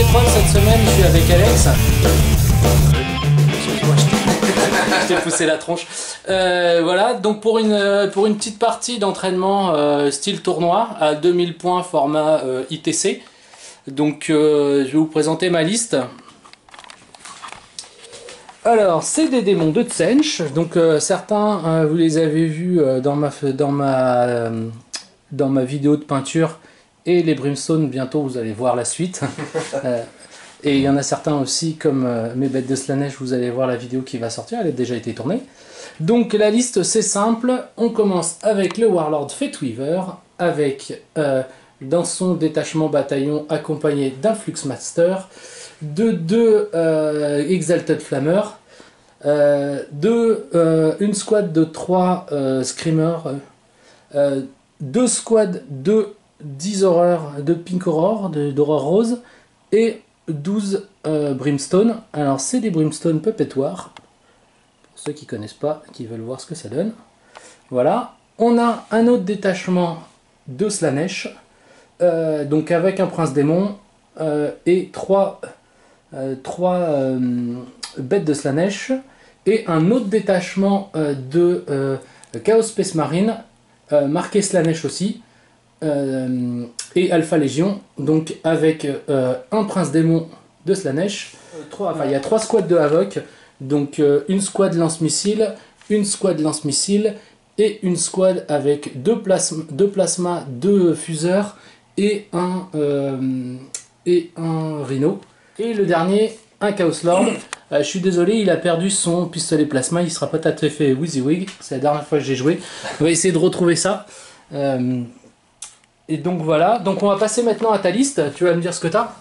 fun cette semaine, je suis avec Alex. Excuse-moi, je t'ai poussé la tronche. Voilà, donc pour une petite partie d'entraînement style tournoi à 2000 points format ITC. Donc je vais vous présenter ma liste. Alors, c'est des démons de Tsench. Donc certains, vous les avez vus dans ma vidéo de peinture. Et les Brimstone, bientôt vous allez voir la suite. Et il y en a certains aussi, comme mes bêtes de Slaanesh, vous allez voir la vidéo qui va sortir, elle a déjà été tournée. Donc la liste c'est simple, on commence avec le Warlord Fateweaver, avec dans son détachement bataillon accompagné d'un Fluxmaster, de 2 Exalted Flammers, une squad de 3 Screamers, 2 squads de 10 horreurs de Pink Horror, d'horreur rose, et 12 Brimstone. Alors c'est des Brimstone Puppetoirs, pour ceux qui ne connaissent pas, qui veulent voir ce que ça donne. Voilà, on a un autre détachement de Slaanesh, donc avec un Prince Démon et 3 bêtes de Slaanesh, et un autre détachement de Chaos Space Marine, marqué Slaanesh aussi, et Alpha Légion, donc avec un Prince Démon de Slaanesh, il y a 3 squads de Havoc, donc une squad lance-missile, une squad lance-missile, et une squad avec 2 plasmas, 2 fuseurs, et un Rhino. Et le dernier, un Chaos Lord. Je suis désolé, il a perdu son pistolet plasma, il sera pas tout à fait WYSIWYG, c'est la dernière fois que j'ai joué. On va essayer de retrouver ça. Et donc voilà, donc on va passer maintenant à ta liste, tu vas me dire ce que t'as?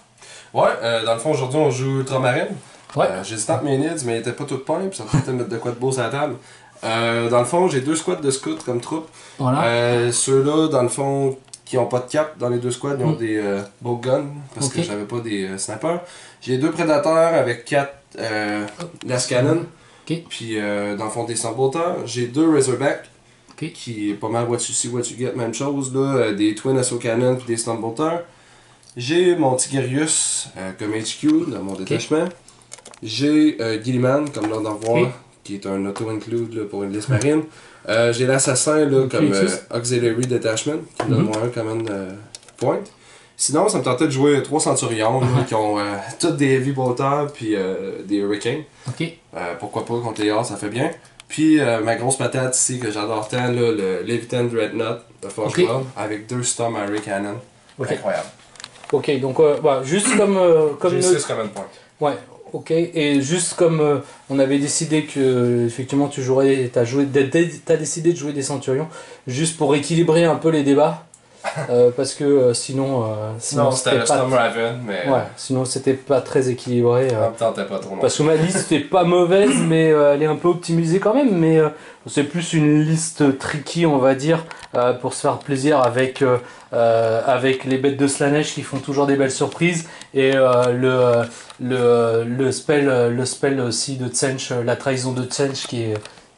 Ouais, dans le fond aujourd'hui on joue Ultramarine. Ouais. J'ai stamp mes nids mais ils étaient pas toutes peints, puis ça me fait mettre de quoi de beau sur la table. Dans le fond j'ai 2 squads de scouts comme troupe. Voilà. Ceux-là dans le fond qui ont pas de cap dans les 2 squads, ils ont des bow guns parce que j'avais pas des snipers. J'ai 2 prédateurs avec 4 las cannon. Puis dans le fond des Stumbolters. J'ai 2 Razorback. Qui est pas mal what you see, what you get, même chose là, des Twin Assault Cannon puis des Stumbolters. J'ai mon Tigerius comme HQ dans mon détachement. J'ai Gilliman comme Lord of War, qui est un auto-include pour une liste marine. J'ai l'Assassin comme Auxiliary Detachment, qui donne moins un command point. Sinon, ça me tentait de jouer 3 Centurions qui ont tous des Heavy Bolters puis des Hurricanes. Pourquoi pas contre les Hordes, ça fait bien. Puis ma grosse patate ici que j'adore tant, là, le Leviathan Dreadnought de Forge World avec 2 Storm Harry Cannon. Incroyable. Ok, donc voilà, juste comme j'ai 6 command points. Ouais, ok, et juste comme on avait décidé que effectivement tu jouerais, t'as décidé de jouer des Centurions, juste pour équilibrer un peu les débats. Parce que sinon c'était le Storm Raven, mais ouais, sinon c'était pas très équilibré. En même temps, t'es pas trop long. Parce que ma liste est pas mauvaise, mais elle est un peu optimisée quand même. Mais c'est plus une liste tricky, on va dire, pour se faire plaisir avec les bêtes de Slaanesh qui font toujours des belles surprises, et le spell aussi de Tsench, la trahison de Tsench qui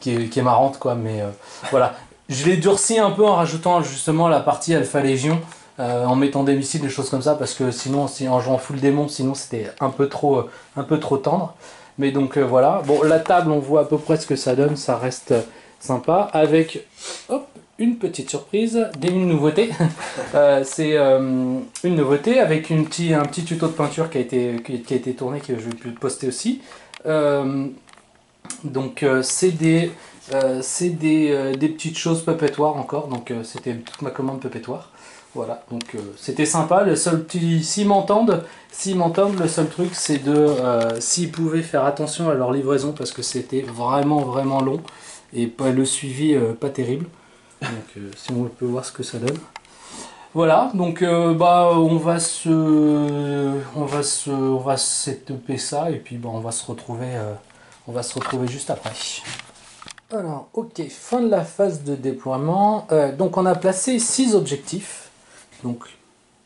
est marrante quoi. Mais voilà. Je l'ai durci un peu en rajoutant justement la partie Alpha Légion, en mettant des missiles, des choses comme ça, parce que sinon, en jouant full démon, sinon c'était un peu trop tendre. Mais donc voilà. Bon, la table, on voit à peu près ce que ça donne, ça reste sympa, avec une petite surprise, une nouveauté. C'est une nouveauté avec un petit tuto de peinture qui a été tourné, que je vais poster aussi. Donc c'est des petites choses puppetoires encore, donc c'était toute ma commande puppetoire. Voilà, donc c'était sympa. Le seul petit, s'ils m'entendent, le seul truc c'est de s'ils pouvaient faire attention à leur livraison, parce que c'était vraiment long et pas le suivi pas terrible. Donc si on peut voir ce que ça donne. Voilà, donc on va setuper ça, et puis on va se retrouver juste après. Alors, ok, fin de la phase de déploiement. Donc on a placé 6 objectifs. Donc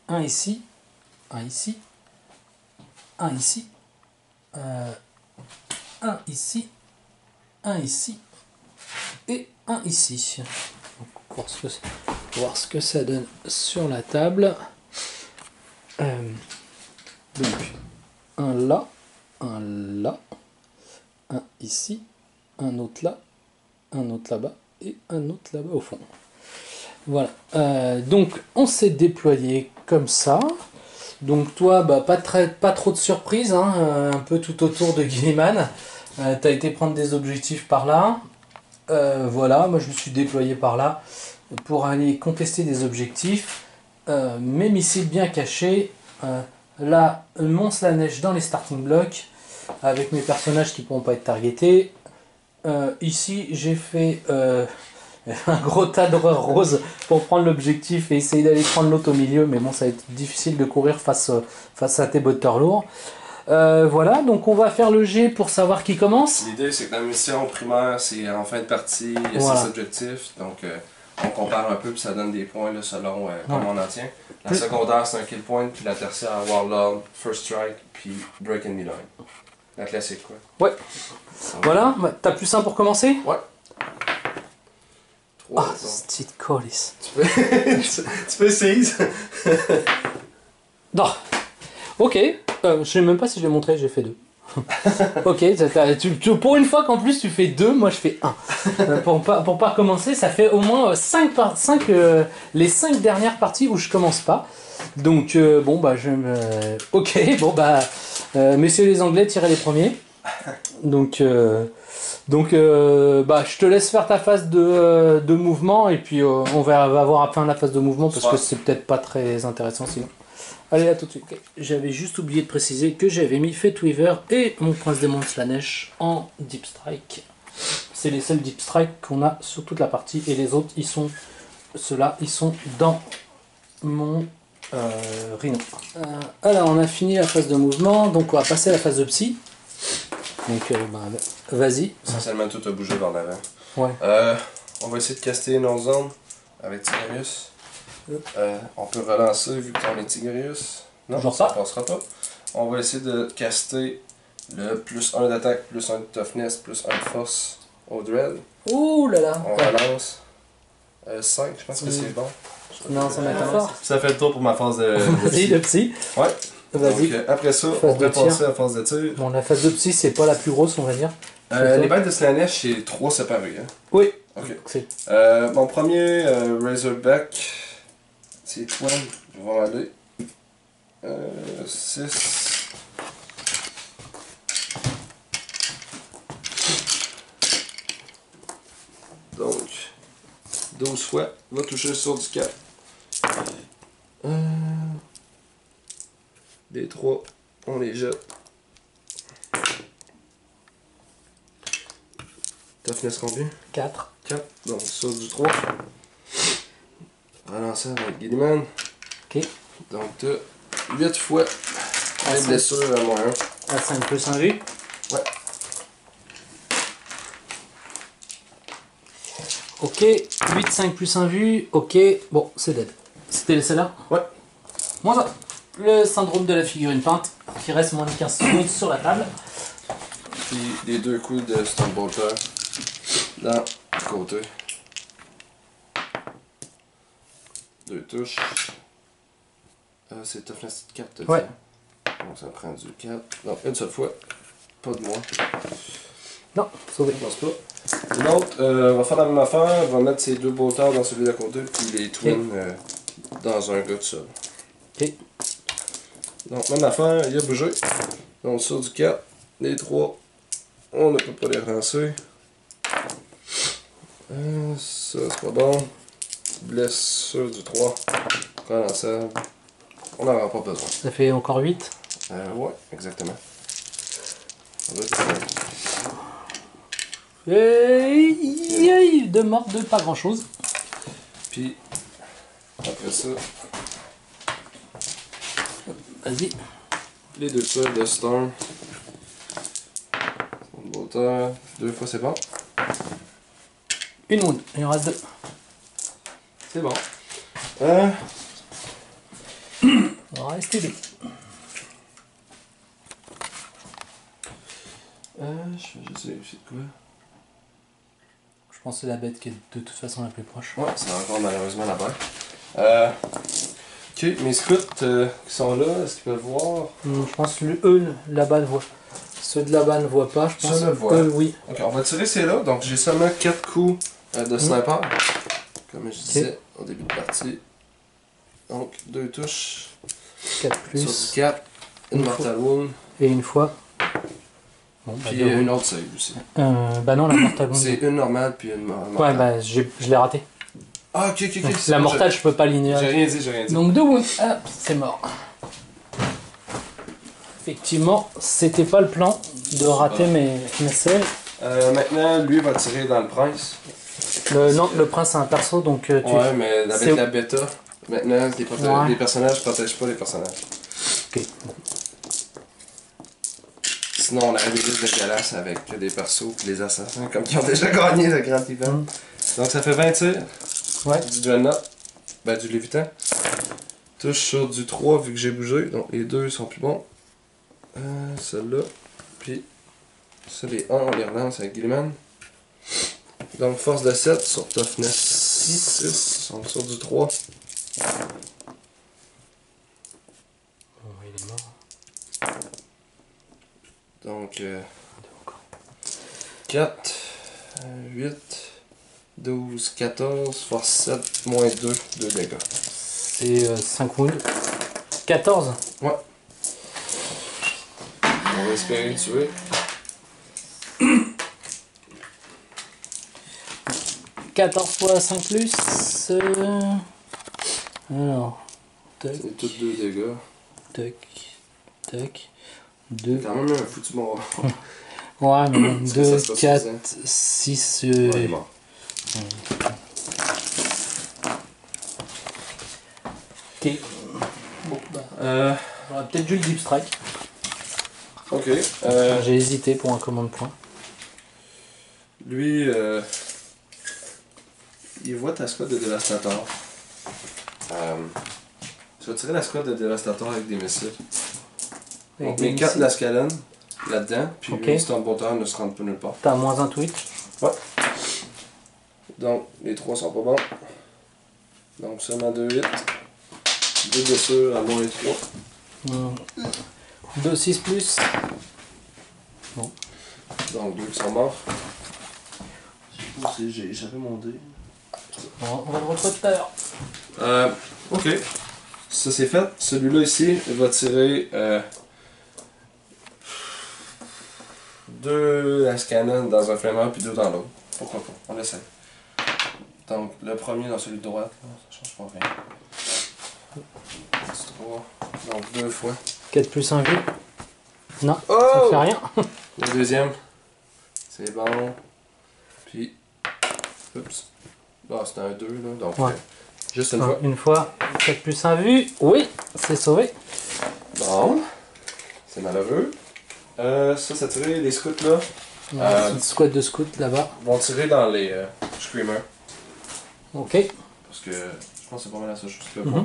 un ici, un ici, un ici, un ici, un ici et un ici. Donc, voir ce que ça donne sur la table. Donc un là, un ici, un autre là, un autre là-bas et un autre là-bas au fond. Voilà. Donc on s'est déployé comme ça. Donc toi, bah, pas trop de surprises, hein, un peu tout autour de Gilliman. T'as été prendre des objectifs par là. Voilà, moi je me suis déployé par là pour aller contester des objectifs. Mes missiles bien cachés. Là, monstre la neige dans les starting blocks avec mes personnages qui ne pourront pas être targetés. Ici, j'ai fait un gros tas d'horreurs roses pour prendre l'objectif et essayer d'aller prendre l'autre au milieu, mais bon, ça va être difficile de courir face à tes botteurs lourds. Voilà, donc on va faire le G pour savoir qui commence. L'idée, c'est que la mission primaire, c'est en fin de partie, il y a Voilà. 6 objectifs, donc on compare un peu, puis ça donne des points là, selon comment on en tient. La secondaire, c'est un kill point, puis la tertiaire, Warlord, First Strike, puis Break Enemy Line. La classique, quoi. Ouais. Voilà, t'as plus un pour commencer? Ouais. 3, ah, petite colis. tu peux seize. Non. Ok. Je sais même pas si je l'ai montré, j'ai fait 2. Ok, pour une fois qu'en plus tu fais 2, moi je fais 1. Pour pas commencer, ça fait au moins 5 les 5 dernières parties où je commence pas. Donc bon bah ok, bon bah messieurs les Anglais, tirez les premiers. Donc bah je te laisse faire ta phase de mouvement et puis on va voir après la phase de mouvement parce que c'est peut-être pas très intéressant sinon. Allez, à tout de suite. Okay. J'avais juste oublié de préciser que j'avais mis Fate Weaver et mon Prince Démon Slanesh en Deep Strike. C'est les seuls Deep Strike qu'on a sur toute la partie et les autres, ceux-là, ils sont dans mon Rhino. Alors, on a fini la phase de mouvement, donc on va passer à la phase de psy. Donc, bah, vas-y. Essentiellement, tout a bougé vers l'avant. Ouais. On va essayer de caster nos zones avec Tigerius. On peut relancer vu qu'on est Tigerius. Non, genre ça passera pas. On va essayer de caster le plus 1 d'attaque, plus 1 de toughness, plus 1 de force au dread. Ouh là là. On relance. 5, je pense que c'est bon. Non, ça m'attend fort. Ça fait le tour pour ma phase de Vas-y, le psy. Ouais. Vas-y. Donc, après ça, on peut passer à la phase de tir. Bon, la phase de psy, c'est pas la plus grosse, on va dire. Les bêtes de Slanesh, c'est 3 séparés. Hein? Oui. Ok. C'est... Mon premier Razorback, c'est 12. Je vais aller. 6. Donc, 12 fois, va toucher sur du 4. Les 3, on les jette. Toughness combien? 4. 4. Donc, sur du 3. Relancer avec Gilliman. Ok. Donc, tu as 8 fois les blessures à moins 1. À 5 plus 1 vue. Ouais. Ok, 8, 5 plus 1 vue. Ok, bon, c'est dead. C'était celle-là? Ouais. Moins 1. Le syndrome de la figurine peinte qui reste moins de 15 secondes sur la table. Puis les 2 coups de Stonebolter dans le côté. 2 touches. C'est toughness 4, ouais. Donc ça prend du 4. Donc une seule fois. Pas de moins. Non, sauvé. Je pense pas. L'autre, on va faire la même affaire. On va mettre ces 2 bolters dans celui d'à côté. Puis les twins dans un gars tout seul. Ok. Donc même affaire, il a bougé. Donc sur du 4, les 3, on ne peut pas les relancer. Ça c'est pas bon. Blessure du 3. Relançable. On n'en aura pas besoin. Ça fait encore 8. Ouais, exactement. De mort de pas grand chose. Puis après ça, vas-y. Les 2 fois de Storm. Bolter. 2 fois c'est bon. Une wound, il en reste 2. C'est bon. Il en reste 2. Je sais de quoi. Je pense que c'est la bête qui est de toute façon la plus proche. Ouais, c'est encore malheureusement la bête. Ok, Ok, mes scouts qui sont là, est-ce qu'ils peuvent voir? Je pense que eux, là-bas, ne voient. Ceux de là-bas ne voient pas, je pense. Ça le voit. Oui. Ok, on va tirer ces là. Donc j'ai seulement 4 coups de sniper. Comme je disais au début de partie. Donc 2 touches. 4 plus. Sur du 4. Une Mortal Wound. Et une fois. Bon, puis une autre save aussi. Bah non, la Mortal Wound. C'est une normale puis une mortale. Ouais, bah je l'ai raté. Ah, ok. La mortale, je peux pas l'ignorer. J'ai rien dit. Donc 2 wounds. Hop, c'est mort. Effectivement, c'était pas le plan de rater mes saves. Maintenant, lui va tirer dans le prince. Non, le prince c'est un perso, donc ouais, mais avec la bêta, maintenant, les personnages protègent pas les personnages. Ok. Sinon, on aurait des listes de galas avec des persos et les assassins, comme qui ont déjà gagné le grand event. Donc ça fait 20 tirs. Ouais. Du Dreadnought. Ben, du Lévitant. Touche sur du 3 vu que j'ai bougé, donc les 2 sont plus bons. Celle-là. Puis, ça, les 1, on les relance avec Gilliman. Donc, force de 7 sur toughness 6, on est sur du 3. Bon, il est mort. Donc, 4, 8, 12, 14, force 7, moins 2, 2 dégâts. C'est 5 wounds. 14. Ouais. On va espérer le tuer. « 14 fois 5 plus. Alors. C'est tous 2 dégâts. Tac. 2. Quand même un foutu mort. Ouais, mais 2, 4, 6. Ouais, il est mort. Ok. Bon, bah. J'aurais peut-être dû le deep strike. Ok. J'ai hésité pour un command point. Lui, il voit ta squad de Dévastator. Tu vas tirer la squad de Dévastator avec des missiles. Donc mes 4 Lascalon là-dedans, puis les Stormbolters ne se rendent pas nulle part. T'as moins un tweet. Ouais. Donc les 3 sont pas bons. Donc seulement 2 hits. 2 blessures à moins 3. 2, 6 plus. Bon. Donc 2 qui sont morts. J'avais mon dé. On va le retrouver tout à l'heure. Ok. Ça c'est fait. Celui-là ici va tirer 2 Lascanon dans un flameur puis 2 dans l'autre. Pourquoi pas? On l'essaie. Donc le premier dans celui de droite, là, ça change pas rien. 3. Donc 2 fois. 4 plus 1 vue. Non, oh! ça fait rien. Le deuxième. C'est bon. Puis. Oups. Ah, c'était un 2 là. Donc juste une fois. Une fois. 4 plus 1 vue. Oui, c'est sauvé. Bon. C'est malheureux. Ça tirait les scouts là. Une squad de scouts là-bas. Vont tirer dans les screamers. Ok. Parce que je pense que c'est pas mal la seule chose qu'il va voir.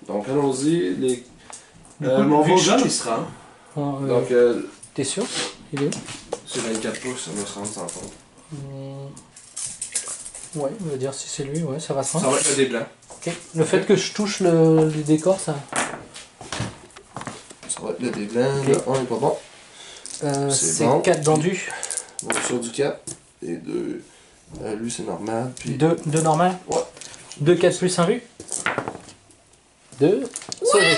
Donc allons-y. Les... mon Volgan il se rend. Donc t'es sûr? Il est où? C'est 24 pouces, ça va se rendre sans faute. Ouais, on va dire si c'est lui, ouais, ça va se rendre. Ça va être le dé blanc. Ok. Le fait que je touche le décor, ça. Ça va être le dé blanc. Le 1 est pas bon. C'est bon. 4 vendus. Bon, sur du 4. Et 2. Lui c'est normal. Puis 2 normal? Ouais. 2 4 plus 1 vue. 2. Sauvé.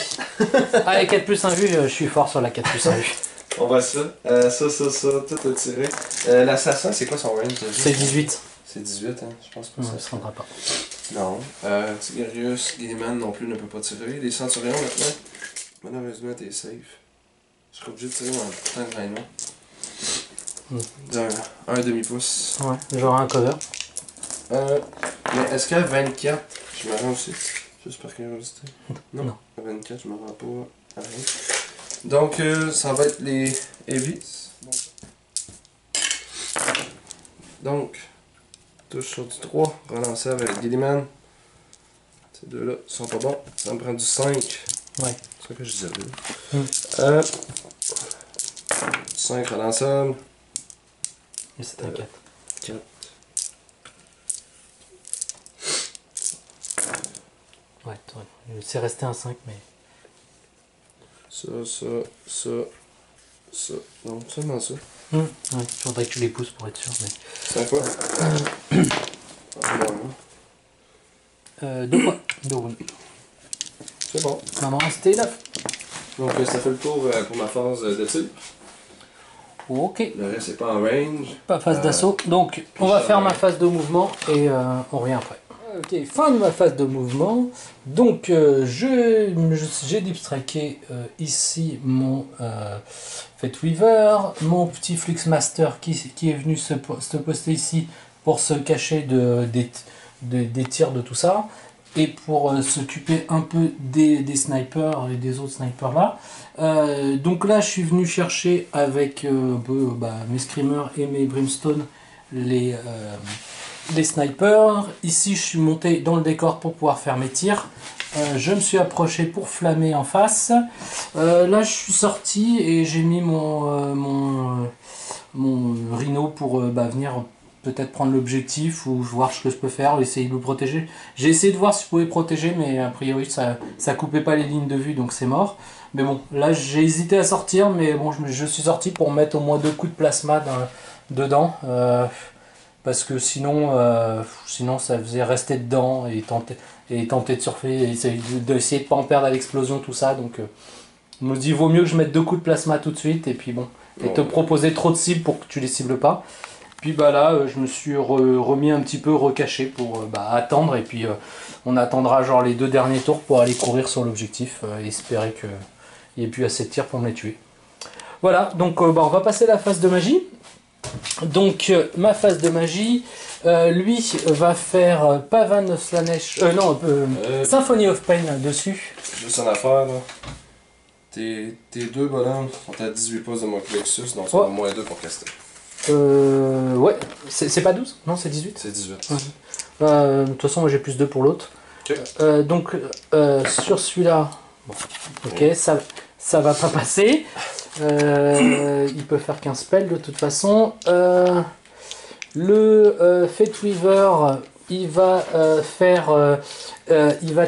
Allez, 4 plus 1 vue, je suis fort sur la 4 plus 1 vue. On voit ça. Ça, tout a tiré. L'assassin, c'est quoi son range? C'est 18. C'est 18, hein? Je pense pas Non, que ça se rendra pas. Non. Tigarius, Gilliman non plus ne peut pas tirer. Les Centurions maintenant. Malheureusement, t'es safe. Je serais obligé de tirer dans le putain de Rhino. Un demi-pouce. Ouais, j'aurai un cover. Mais est-ce qu'à 24, je me rends aussi? Juste par curiosité. Non. À 24, je me rends pas à rien. Donc, ça va être les Heavies. Donc, touche sur du 3, relancer avec Gilliman. Ces deux-là sont pas bons. Ça me prend du 5. Ouais. C'est ça que je disais. 5 relançables. Et c'est un 4. 4. Ouais, c'est resté un 5, mais... Ça. Non, seulement ça. Ouais, il faudrait que tu les pousses pour être sûr, mais... 5 fois. 2 fois. 2 rounds. C'est bon. Maman, c'était 9. Donc ça fait le tour pour ma phase de tir. Ok. Le reste c'est pas en range. Pas phase d'assaut. Donc on va faire ma phase de mouvement et on revient après. Ok, fin de ma phase de mouvement. Donc j'ai dipstraqué ici mon Fate Weaver, mon petit Fluxmaster qui est venu se poster ici pour se cacher des tirs de tout ça. Et pour s'occuper un peu des snipers et des autres snipers là. Donc là je suis venu chercher avec mes screamers et mes brimstone les snipers. Ici je suis monté dans le décor pour pouvoir faire mes tirs. Je me suis approché pour flammer en face. Là je suis sorti et j'ai mis mon rhino pour venir peut-être prendre l'objectif ou voir ce que je peux faire, essayer de le protéger. J'ai essayé de voir si je pouvais protéger, mais a priori ça coupait pas les lignes de vue, donc c'est mort. Mais bon, là j'ai hésité à sortir, mais bon, je suis sorti pour mettre au moins 2 coups de plasma dedans. Parce que sinon ça faisait rester dedans et tenter de surfer, et essayer de pas en perdre à l'explosion, tout ça. Donc on me dit, vaut mieux que je mette 2 coups de plasma tout de suite, et puis bon, et te proposer trop de cibles pour que tu les cibles pas. Puis là, je me suis remis un petit peu recaché pour attendre, et puis on attendra genre les 2 derniers tours pour aller courir sur l'objectif et espérer qu'il n'y ait plus assez de tirs pour me les tuer. Voilà, donc on va passer à la phase de magie. Donc ma phase de magie, lui va faire Pavan of Slanesh, Symphony of Pain dessus. Juste en affaire là. Tes 2 bonhommes sont à 18 pouces de mon Plexus, donc ça va moins 2 pour caster. Ouais, c'est pas 12? Non, c'est 18? C'est 18. De toute façon, moi j'ai plus 2 pour l'autre. Okay. Donc, sur celui-là, bon, ok, ça va pas passer. Il peut faire qu'un spell de toute façon. Le Fate Weaver, il va te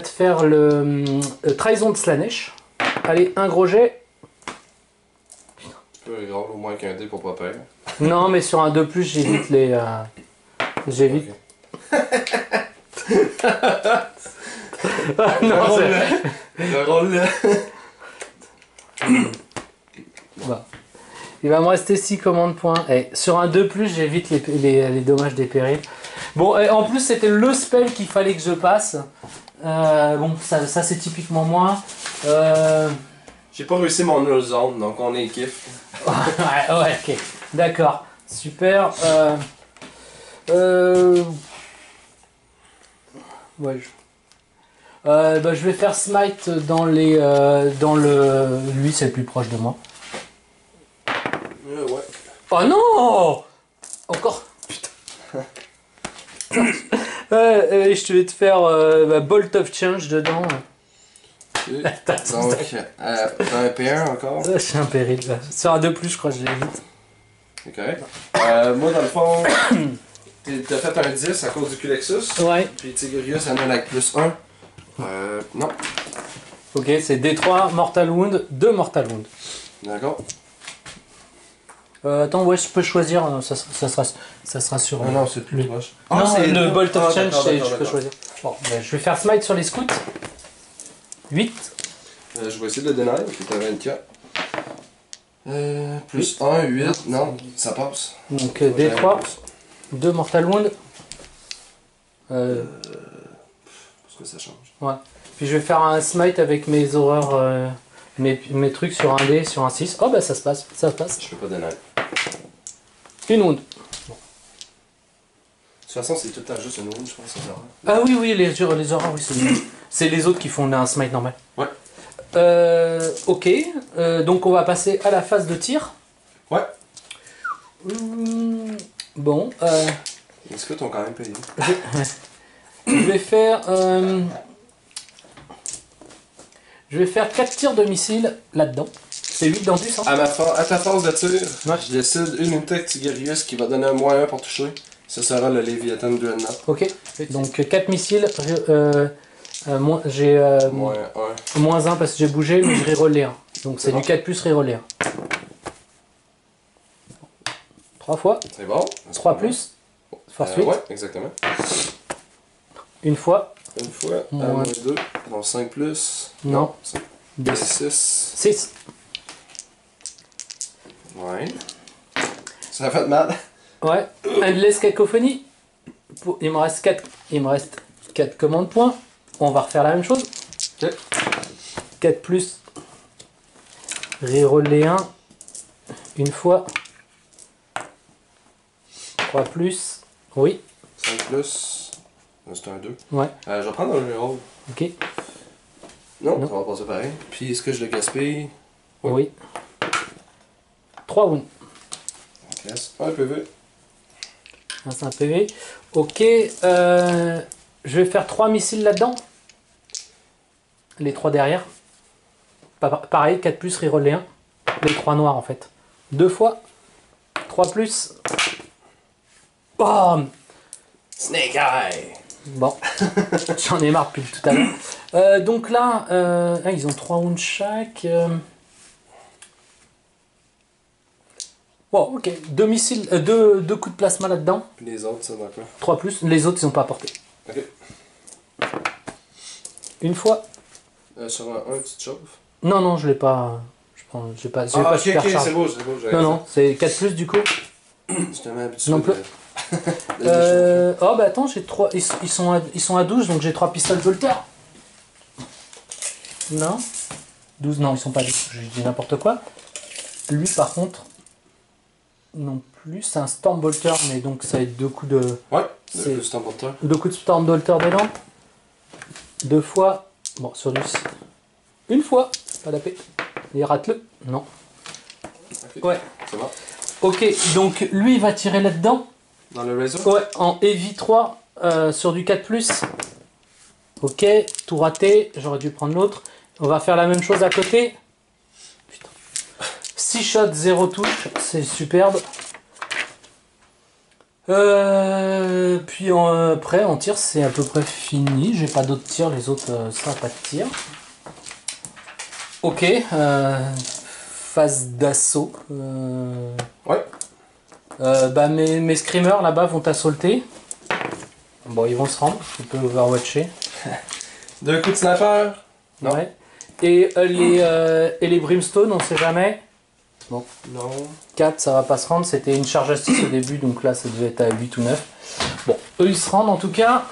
faire le Trahison de Slanesh. Allez, un gros jet. Tu peux roll au moins qu'un dé pour pas perdre. Non, mais sur un 2+, j'évite les... j'évite. Okay. Non, le rôle là. Bah. Il va me rester 6 commandes points. Et sur un 2+, j'évite les dommages des périls. Bon, et en plus, c'était le spell qu'il fallait que je passe. Bon, ça c'est typiquement moi. J'ai pas réussi mon null zone, donc on est kiff. ouais, ok. D'accord. Super. Ouais, je vais faire smite dans lui c'est le plus proche de moi. Ouais. Oh non! Encore. Putain. Je vais te faire Bolt of Change dedans. Donc, t'as un PR encore? J'ai un péril là. Sur un 2+, je crois que je l'évite. C'est correct. Moi, dans le fond, t'as fait un 10 à cause du Culexus. Ouais. Puis Tigurius en a avec plus 1. Non. Ok, c'est D3, Mortal Wound, 2 Mortal Wound. D'accord. Attends, ouais, je peux choisir, ça sera sur... Non, c'est plus proche. Non, c'est le Bolt of Change, je peux d'accord. choisir. Bon, je vais faire Smite sur les scouts. 8. Je vais essayer de le deny, qui est à 24. Plus 1, 8. Non, ça passe. Donc D3, 2 Mortal Wound. Parce que ça change. Ouais. Puis je vais faire un Smite avec mes horreurs, mes trucs sur un dé, sur un 6. Oh bah ça se passe, ça passe. Je peux pas deny. Une wound. Bon. De toute façon, c'est tout le temps juste une wound, je pense. Ah oui, les horreurs, oui, c'est les autres qui font un Smite normal. Ouais. Ok, donc on va passer à la phase de tir. Ouais. Bon. Les scouts ont quand même payé. Je vais faire 4 tirs de missile là-dedans. C'est 8 dans 10, hein? À ta phase de tir, ouais. Je décide une unité avec Tigurius qui va donner un moins 1 pour toucher. Ce sera le Léviathan Dreadnought. Ok, donc 4 missiles J'ai moins 1. -1 parce que j'ai bougé, mais je reroll les 1. Donc c'est du 4 plus reroll les 1. 3 fois. C'est bon. 3 plus. Force 8. Ouais, exactement. Une fois. Une fois. Moins 2. Donc 5 plus. Non. 6. 6. Ouais. Ça a fait mal. Ouais. Endless cacophonie. Il me reste 4. Il me reste 4 commandes points. On va refaire la même chose. Ok. 4 plus. Reroll les 1. Une fois. 3 plus. Oui. 5 plus. C'est un 2. Ouais. Je vais prendre un reroll. Ok. Non, ça va passer pareil. Puis est-ce que je le gaspille? Oui. 3 wounds. Ok, un PV. C'est un PV. Ok. Je vais faire 3 missiles là-dedans. Les 3 derrière. Pareil, 4 plus, reroll les 1. Les 3 noirs en fait. 2 fois. 3 plus. Bam! Snake Eye! Bon. J'en ai marre depuis tout à l'heure. Donc là, ils ont 3 wounds chaque. Bon, ok. 2 missiles, 2 coups de plasma là-dedans. Puis les autres, ça va quoi? 3 plus. Les autres, ils n'ont pas apporté. Ok. Une fois. Sur un, tu te chauffes? Non, non, je l'ai pas. J'ai pas Ok, super charge. c'est beau, c'est beau. Non, non, c'est 4 plus du coup. Justement, habitué. Non plus. Oh bah attends, j'ai 3. Ils sont à 12, donc j'ai 3 pistoles Bolter. Non. 12, non, ils sont pas à 12. Je dis n'importe quoi. Lui par contre. Non plus. C'est un Storm Bolter, mais donc ça va être 2 coups de. Ouais, c'est 2 Storm Bolter. 2 coups de Storm Bolter dedans. 2 fois. Bon, sur du. Une fois. Pas la paix. Il rate-le. Non. Okay. Ouais. C'est bon. Ok, donc lui il va tirer là-dedans. Dans le réseau? Ouais, en Heavy 3 sur du 4+. Ok, tout raté. J'aurais dû prendre l'autre. On va faire la même chose à côté. Putain. 6 shots, 0 touche. C'est superbe. Puis après, en tir, c'est à peu près fini. J'ai pas d'autres tirs. Les autres, ça, pas de tir. Ok. Phase d'assaut. Ouais. Bah mes screamers là-bas vont t'assaulter. Bon, ils vont se rendre. Tu peux overwatcher. 2 coups de sniper. Non. Ouais. Et les brimstone, on sait jamais. Bon. Non. 4, ça va pas se rendre. C'était une charge à 6 au début, donc là ça devait être à 8 ou 9. Bon, eux ils se rendent en tout cas.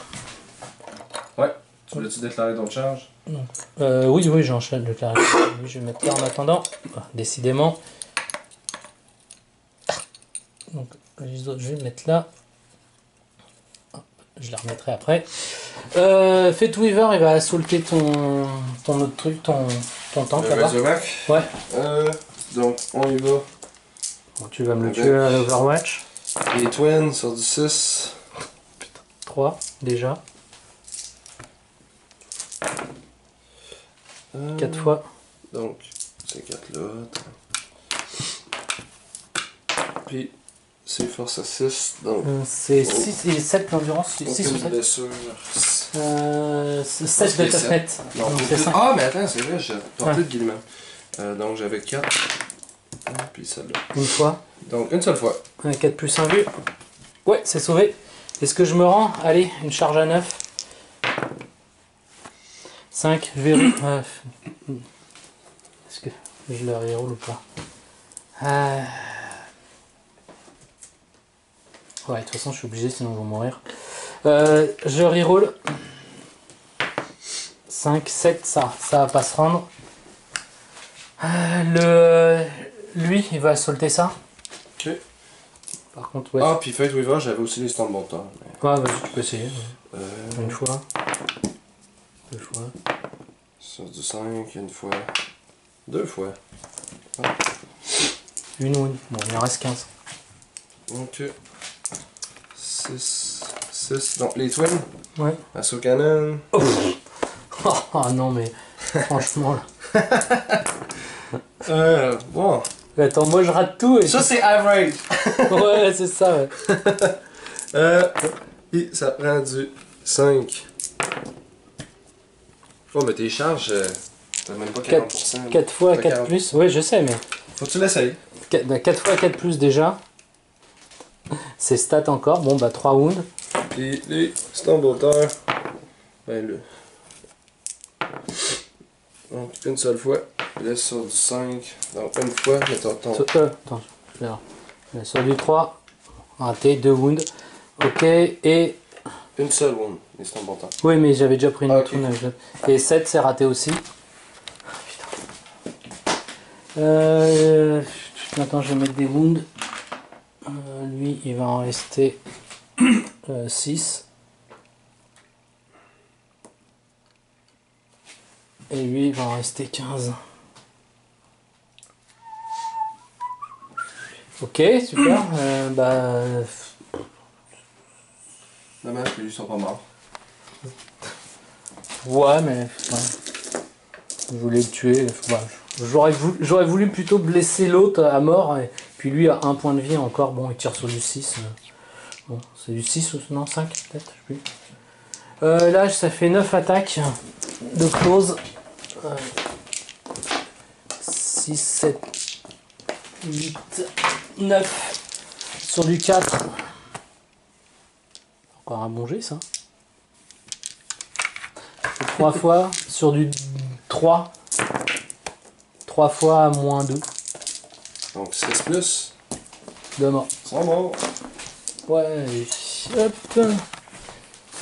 Ouais. Tu voulais-tu déclarer ton charge? Non. Oui, oui, j'enchaîne le carré. Oui, je vais mettre là en attendant. Ah, décidément. Donc, les autres, je vais le mettre là. Hop, je les remettrai après. Fate Weaver, il va assaulter ton autre truc, ton tank là-bas. Razorback? Ouais. Donc, on y va. Bon, tu vas me le tuer à l'Overwatch. Les Twins sur du 6. 3 déjà. 4 fois. Donc, c'est 4 là. Puis, c'est force à 6. Donc, c'est 6 et 7 l'endurance. 6 ou 7 blessure. 7 de toughness. Donc, c'est ça. Ah, mais attends, c'est vrai, j'ai porté de guillemets. Donc, j'avais 4. Puis celle-là. Une fois. Donc, une seule fois. 4 plus 1 vue. Ouais, c'est sauvé. Est-ce que je me rends? Allez, une charge à 9. 5, je verrai. Est-ce que je le reroll ou pas? Ouais, de toute façon, je suis obligé, sinon je vais mourir. Je reroll. 5, 7, ça va pas se rendre. Lui, il va assaulter ça. Ok. Par contre, ouais. Ah, puis Fate Weaver, j'avais aussi les Storm Bolter. Mais... Ouais, vas-y, tu peux essayer. Une fois. 2 fois. Sur du 5, une fois. 2 fois. Ah. Une wound. Bon, il en reste 15. Ok. 6. Donc, les Twins. Ouais. Assaut Cannon. Oh, oh non, mais franchement là. Bon. Attends, moi je rate tout et. Ça, c'est average. Ouais, c'est ça, ouais. Et ça prend du 5. Oh, mais tes charges, t'as même pas 40%. 4 fois 4 plus, oui, je sais, mais. Faut que tu l'essayes. 4 fois 4 plus déjà. C'est stats encore. Bon, bah 3 wounds. Puis les Stonebolter, ben là. Donc, une seule fois. Laisse sur du 5. Donc, une fois, mais ton. Attends, je vais là. Sur du 3. Raté, 2 wounds. Ok, et. Une seule wound, les Stonebolter. Oui, mais j'avais déjà pris une autre okay. wound. Et 7, c'est raté aussi. Attends, je vais mettre des wounds. Lui, il va en rester 6. Et lui, il va en rester 15. Ok, super. Bah. Dommage que lui soit pas mort. Ouais, mais. Ouais. Je voulais le tuer. Ouais. J'aurais voulu plutôt blesser l'autre à mort. Et puis lui a 1 point de vie encore. Bon, il tire sur du 6. Bon, c'est du 6 ou non 5 peut-être, je sais plus. Là, ça fait 9 attaques de close. 6, 7, 8, 9 sur du 4. Encore un bon jet, ça. 3 fois sur du 3. 3 fois à moins 2. Donc 6 plus. 2 morts. 3 morts. Ouais, hop.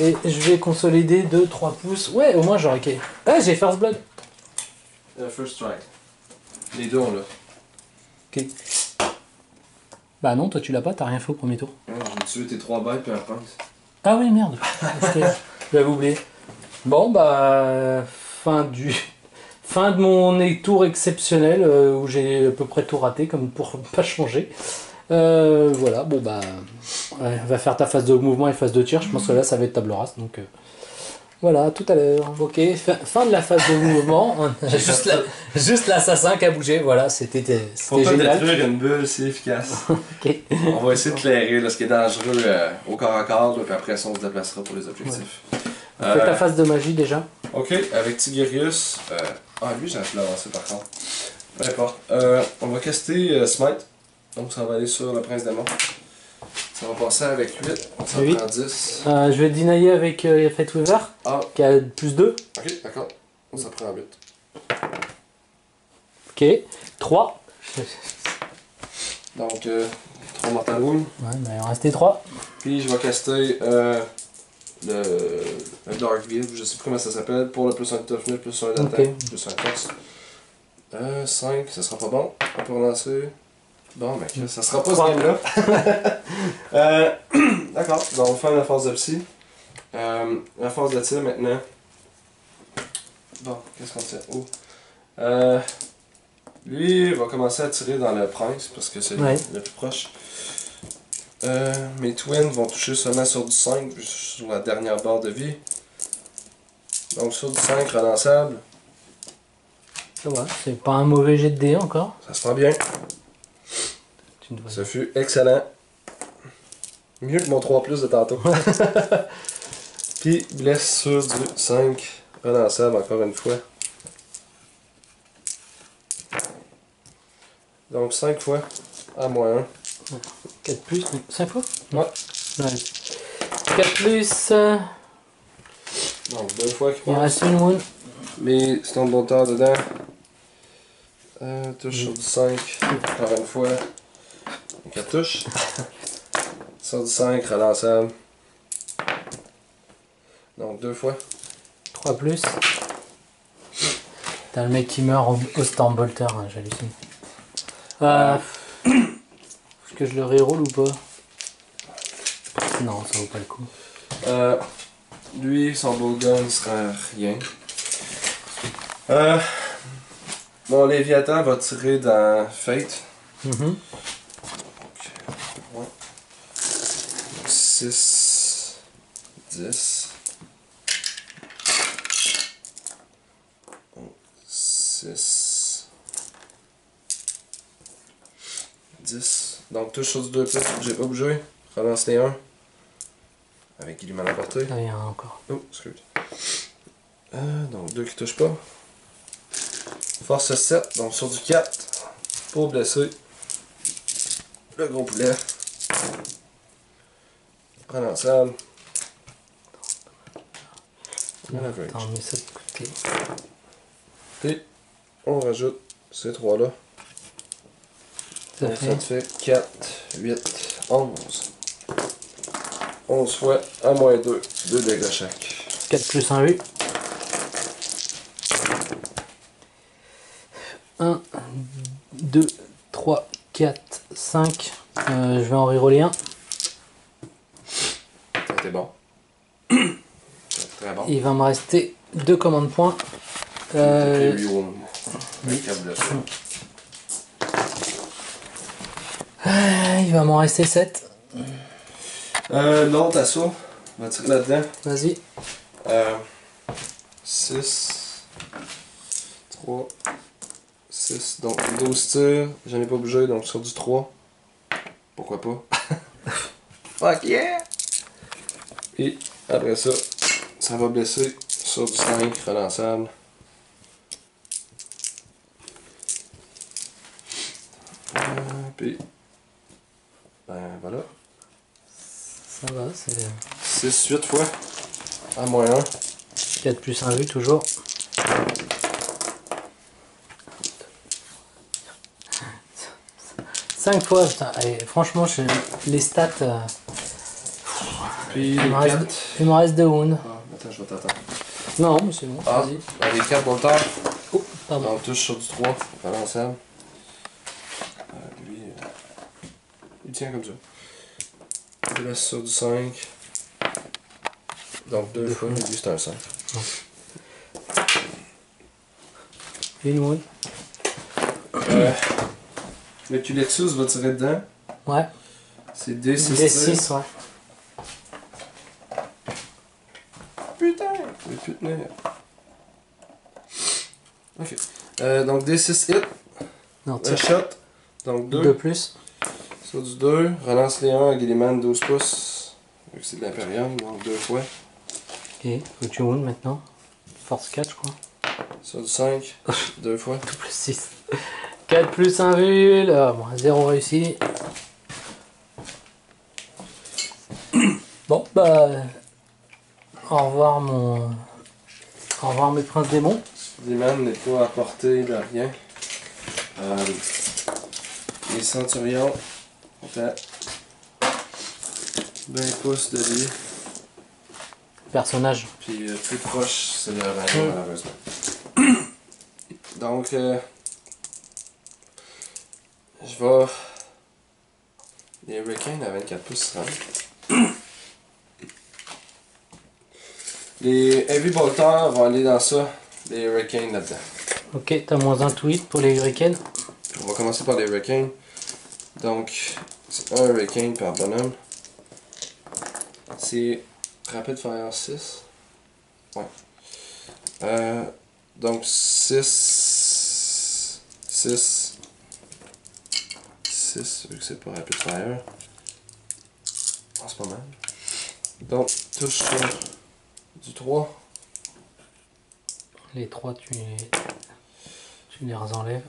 Et je vais consolider de 3 pouces. Ouais, au moins j'aurais... Ah, j'ai First Blood. First strike. Les deux on l'a. Ok. Bah non, toi tu l'as pas, t'as rien fait au premier tour. Ouais, j'ai tué tes 3 bêtes puis un point. Ah oui, merde. J'avais oublié. Bon, bah... Fin de mon tour exceptionnel, où j'ai à peu près tout raté, comme pour pas changer. Voilà, bon bah... Ouais, va faire ta phase de mouvement et phase de tir, je pense que là ça va être table rase, donc... Voilà, tout à l'heure. Ok, fin de la phase de mouvement. Juste l'assassin qui a bougé. Voilà, c'était Faut pas génial. détruire une bulle, c'est efficace. Okay. On va essayer de clairer ce qui est dangereux au corps à corps, puis après ça on se déplacera pour les objectifs. Ouais. Fais ta phase de magie déjà. Ok, avec Tigurius. Ah, lui j'ai un peu l'avancé par contre. Peu importe. On va caster Smite. Donc ça va aller sur le prince démon. Ça va passer avec 8. Ça 8. prend 10. Je vais dinailler avec Fate Weaver. Ah. Qui a plus 2. Ok, d'accord. Ça prend 8. Ok. 3. Donc, 3 Mortal Wound. Ouais, mais il en restait 3. Puis je vais caster le Dark Guild, je sais plus comment ça s'appelle, pour le plus 1 de toughness, plus 1 d'attaque, okay. plus 1 de force. 5, ça sera pas bon. On peut relancer. Bon, mec, ça sera pas ce game-là. D'accord, donc on fait la force de psy. La force de tir maintenant. Bon, qu'est-ce qu'on fait? Oh. Lui va commencer à tirer dans le prince parce que c'est le plus proche. Mes twins vont toucher seulement sur du 5, sur la dernière barre de vie. Donc sur du 5 relançable. Ça va, c'est pas un mauvais jet de dés encore. Ça se prend bien. Ça fut excellent. Mieux que mon 3 plus de tantôt. Puis blesse sur du 5 relançable encore une fois. Donc 5 fois à moins 1. 4 plus, 5 fois? Ouais. 4 plus. Donc 2 fois qui il reste une wound. Mais c'est un bon temps dedans. Touche sur du 5. Encore une fois. 4 touches. Sur du 5, relançable. Donc 2 fois. 3 plus. T'as le mec qui meurt au Stormbolter, hein, j'hallucine. Est-ce que je le reroll ou pas? Non, ça vaut pas le coup. Lui, son bowgun sera rien. Bon, Léviathan va tirer dans Fate. 6, 10. 6, 10. Donc touche sur du 2 plus, j'ai pas bougé. Relance les 1. Avec Guillemot à la portée. Ah, il y en a encore. Oh, excuse. Donc 2 qui touchent pas. Force 7, donc sur du 4. Pour blesser. Le gros poulet. Prends l'ensemble. Attends, on met ça de côté. Puis, on rajoute ces trois-là. Donc ça te fait 4, 8, 11. 11 fois à moins 2. 2 dégâts chaque. 4 plus 1 8. 1, 2, 3, 4, 5. Je vais en reroller un. C'était bon. Très bon. Il va me rester 2 commandes points. Il va m'en rester 7. Non, t'as ça. On va tirer là-dedans. Vas-y. 6, 3, 6, donc 12 tirs. J'en ai pas bougé, donc sur du 3. Pourquoi pas? Fuck yeah! Et après ça, ça va blesser sur du 5 relançable. Puis, ben voilà. Ça va, c'est 6, 8 fois. À moins 1. 4 plus 1 8 toujours. 5 fois, putain. Allez, franchement, les stats. Puis il me reste 2 wounds. Ah, attends, je vais t'attendre. Non, mais c'est bon, vas-y. Les 4 bolteurs. Oh, pardon. On touche sur du 3. Relançable. Lui, il tient comme ça. Je laisse sur du 5. Donc 2 fois, mais lui c'est un 5. Une wound. Le Culexus va tirer dedans. Ouais. C'est D6. D6, ouais. Putain! Il peut tenir. Ok. Donc D6 hit. Non, Un shot. Donc 2. 2 plus. Sur du 2. Relance les 1 à Gilliman 12 pouces. Vu que c'est de l'Imperium, donc 2 fois. Ok, faut que tu wound maintenant. Force 4, je crois. Sur du 5. 2 fois. 2 plus 6. 4 plus 1 vul. Bon, 0 réussi. Bon, bah. Au revoir mon. Au revoir mes princes démons. Gilliman n'est pas à portée de rien. Les centurions sont à 20 pouces de lui. Personnage. Puis plus proche, c'est le rayon, malheureusement. Donc, je vais. Les Hurricanes à 24 pouces, ça. Les Heavy Bolters vont aller dans ça, les Hurricanes là-dedans. Ok, t'as moins un tweet pour les Hurricanes. On va commencer par les Hurricanes. Donc, c'est un Hurricane par bonhomme. C'est Rapid Fire 6. Ouais. Donc 6, 6, 6, vu que c'est pas Rapid Fire. En ce moment. Donc, touche sur du 3. Les 3, tu les enlèves.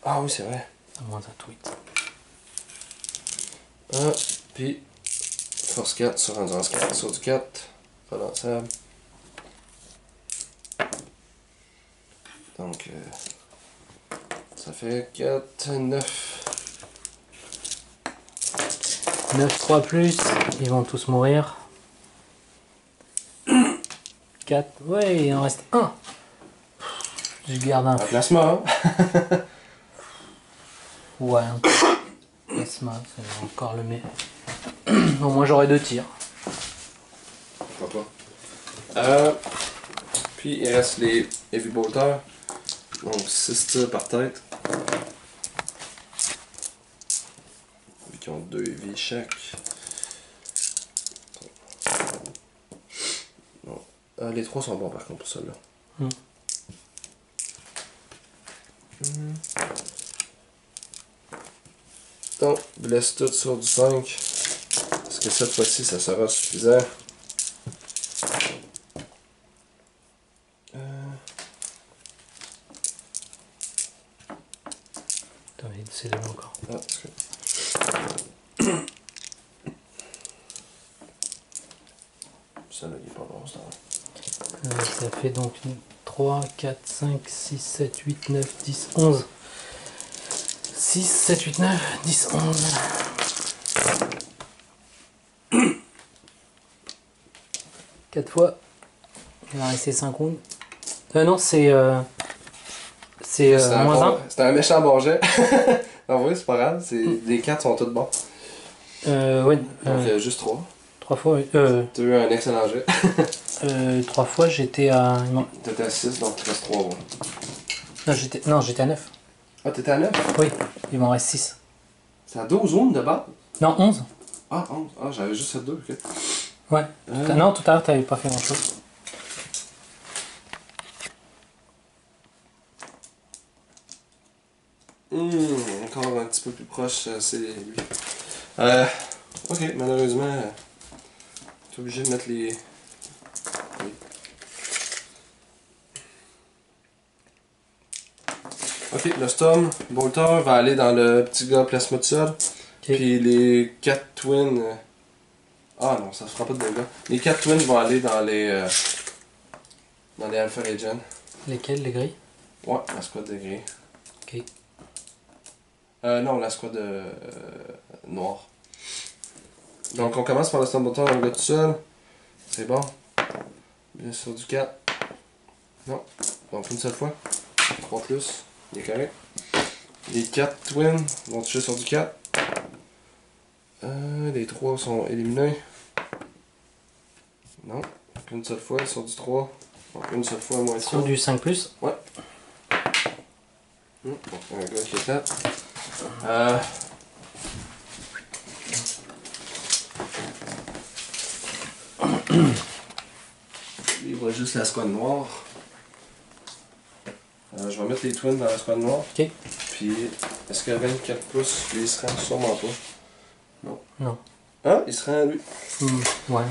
Ah oui, c'est vrai. À moins un tweet. Puis, force 4 sur endurance 4 sur du 4. Relançable. Donc, ça fait 4, 9. 9, 3 plus. Ils vont tous mourir. 4. Ouais, il en reste 1. Je garde un. Un plasma, hein? Ouais, un plasma, c'est encore le meilleur. Au moins j'aurai 2 tirs. Pourquoi pas. Puis il reste les Heavy Bolters. Donc 6 tirs par tête. Vu qu'ils ont 2 Heavy chaque. Non. Les 3 sont bons par contre pour celle-là. Donc, blesse tout sur du 5. Est-ce que cette fois-ci ça sera suffisant? Attends, c'est de l'eau encore. Ah, ça là, il est pas bon, ça. Ça fait donc 3, 4, 5, 6, 7, 8, 9, 10, 11. 6, 7, 8, 9, 10, 11. Quatre fois. Il va rester 5 rounds. Non, c'est moins 1. C'était un méchant bon jet. En vrai, c'est pas grave. Les cartes sont toutes bonnes. Ouais. Donc, juste 3. 3 fois, oui. Tu as eu un excellent jet. 3 fois, j'étais à... T'étais à 6, donc il reste 3 rounds. Non, j'étais à 9. Ah, t'étais à 9? Oui, il m'en reste 6. C'est à 12 rounds de bas? Non, 11. Ah, 11. Ah, j'avais juste fait 2, ok. Ouais. Non, tout à l'heure, t'avais pas fait grand chose. Encore un petit peu plus proche, c'est lui. Ok, malheureusement, t'es obligé de mettre les... Oui. Ok, le Storm Bolter va aller dans le petit gars plasma de sol. Okay. Puis les 4 twins... Ah non, ça se fera pas de dégâts. Les 4 twins vont aller dans les Alpha Legion. Lesquels, les gris? Ouais, la squad de gris. Ok. Non, la squad noire. Donc on commence par le Storm Bolter dans le gars tout seul. C'est bon. Bien sûr du 4. Non. Donc une seule fois. 3 plus. Il est correct. Les 4 twins vont toucher sur du 4. Les 3 sont éliminés. Non. Une seule fois sur du 3. Donc une seule fois moins 3. Sur du 5 plus. Ouais. Donc un gars qui est là. Il voit juste la squad noire. Je vais mettre les twins dans la squad noire. Ok. Puis, est-ce que 24 pouces, lui, il se rend sûrement pas? Non. Non. Ah, il se rend lui. Ouais.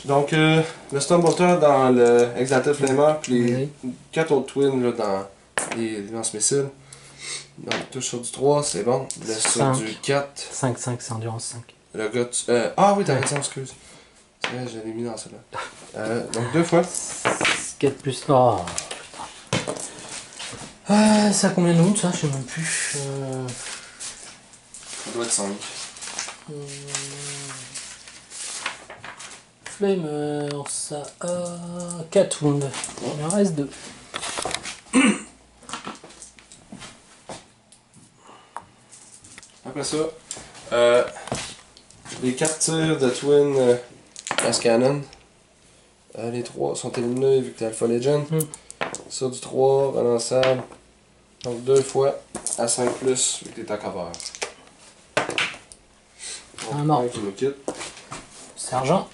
Donc, le Storm Bolter dans le Exalted Flamer, puis les 4 autres twins là, dans les lance-missiles. Donc, touche sur du 3, c'est bon. Blesse sur du 4. 5, c'est endurance 5. Le gars, ah oui, t'as raison, excuse. C'est vrai, je l'ai mis dans celle-là. Donc, 2 fois. 4 plus. Oh, putain. Ça a combien de rounds, ça? Je sais même plus. Ça doit être 5. Flamer, ça a 4 wounds. Il en reste 2. Après ça, les 4 tirs de Twin Gas Cannon. Les 3 sont éliminés vu que t'es Alpha Legend. Sur du 3, relançable. Donc 2 fois à 5 plus vu que t'es à cover. Mort. Un qui nous quitte. Sergent.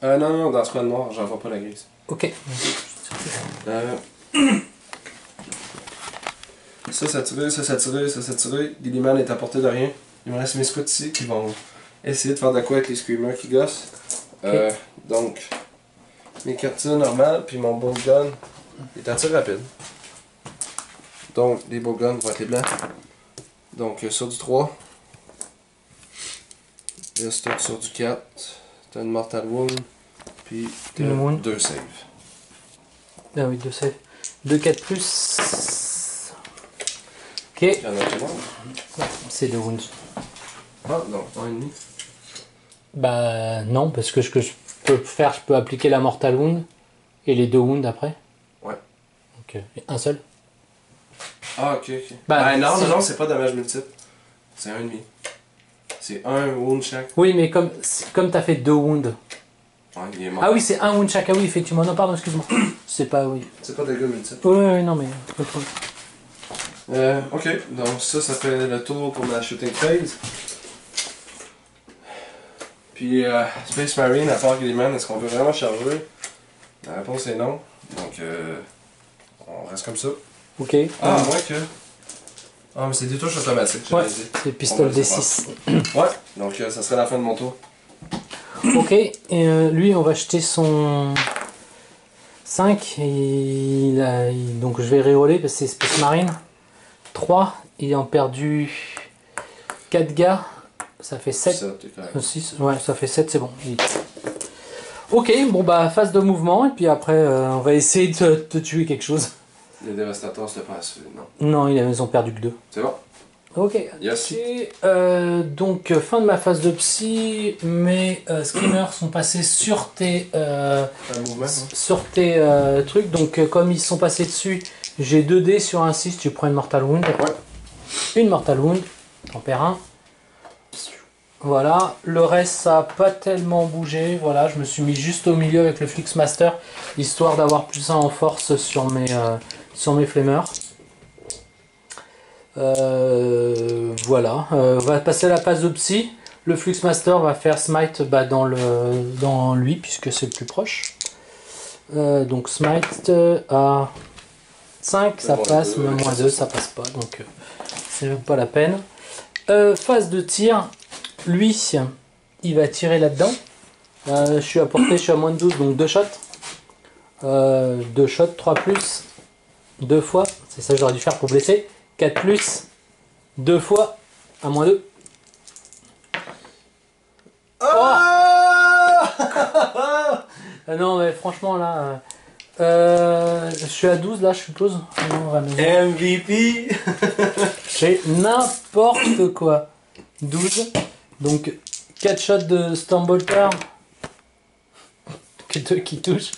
Non, dans ce coin noir, j'en vois pas la grise. Ok. Ça tiré. Gilliman est à portée de rien. Il me reste mes scouts ici qui vont essayer de faire de quoi avec les screamers qui gossent. Okay. Donc, mes cartes tirs normales, puis mon bolt gun est à tir rapide. Donc, les bolt guns vont être les blancs. Donc, sur du 3. Là, c'est sur du 4. T'as une Mortal Wound. Puis, t'as 2 saves. Ah oui, 2 saves. 2 4 plus. Ok. Il y en a tout le monde. C'est 2 wounds. Ah non, 1,5. Bah non, parce que ce que je peux faire, je peux appliquer la Mortal Wound et les 2 wounds après. Ouais. Donc un seul. Ah ok. Bah non, c'est pas dommage multiple. C'est 1,5. C'est 1 wound chaque. Oui, mais comme t'as fait 2 wounds. Ouais, il est mort. Ah oui, c'est 1 wound chaque. Ah oui, effectivement. Non, pardon, excuse-moi. C'est pas, oui. C'est pas dégâts multiples. Oui, non, mais. Ok, donc ça fait le tour pour ma shooting phase. Puis Space Marine, à part Gilliman, est-ce qu'on peut vraiment charger? La réponse est non. Donc on reste comme ça. Ok. Ah, moins que. Ah, mais c'est des touches automatiques, ouais, c'est pistolet D6. Ouais, donc ça serait la fin de mon tour. Ok, et lui, on va jeter 5, donc je vais reroller parce que c'est Space Marine. 3, il en perdu 4 gars, ça fait 7. 6, ouais, ça fait 7, c'est bon. Ok, bon bah phase de mouvement, et puis après on va essayer de tuer quelque chose. Les dévastateurs, c'était pas assez, non. Non, ils ont perdu que 2. C'est bon. Ok. Yes. Donc fin de ma phase de psy, mes screamers sont passés sur tes trucs. Donc comme ils sont passés dessus, j'ai 2 dés sur un 6, tu prends une Mortal Wound. Ouais. Une Mortal Wound, t'en perds un. Voilà, le reste ça n'a pas tellement bougé. Voilà, je me suis mis juste au milieu avec le Flux Master, histoire d'avoir plus 1 en force sur mes flemmeurs. Voilà, on va passer à la phase de psy. Le Flux Master va faire smite dans lui puisque c'est le plus proche. Donc smite à 5 ça passe, mais moins 2 ça passe pas, donc c'est même pas la peine. Phase de tir, lui il va tirer là-dedans. Je suis à portée, je suis à moins de 12, donc 2 shots. 2 shots, 3 plus, 2 fois, c'est ça que j'aurais dû faire pour blesser. 4 plus, 2 fois, à moins 2. Oh non mais franchement là, je suis à 12 là je suppose. Non, MVP. j'ai n'importe quoi. 12, donc 4 shots de Stormbolter, que 2 qui touchent.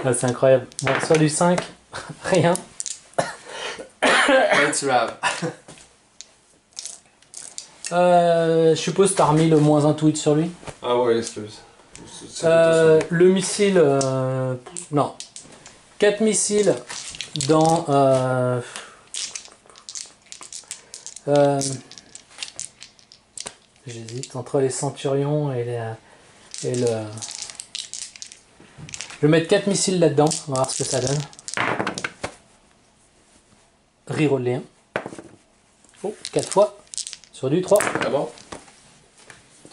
Ah, c'est incroyable. Bon, soit du 5, rien. Je suppose que tu as remis le moins un tweet sur lui. Ah ouais, excuse. Le missile. Non. 4 missiles dans. J'hésite entre les centurions et le. Je vais mettre 4 missiles là-dedans, on va voir ce que ça donne. Reroller 1. Oh, 4 fois. Sur du 3. Ah bon?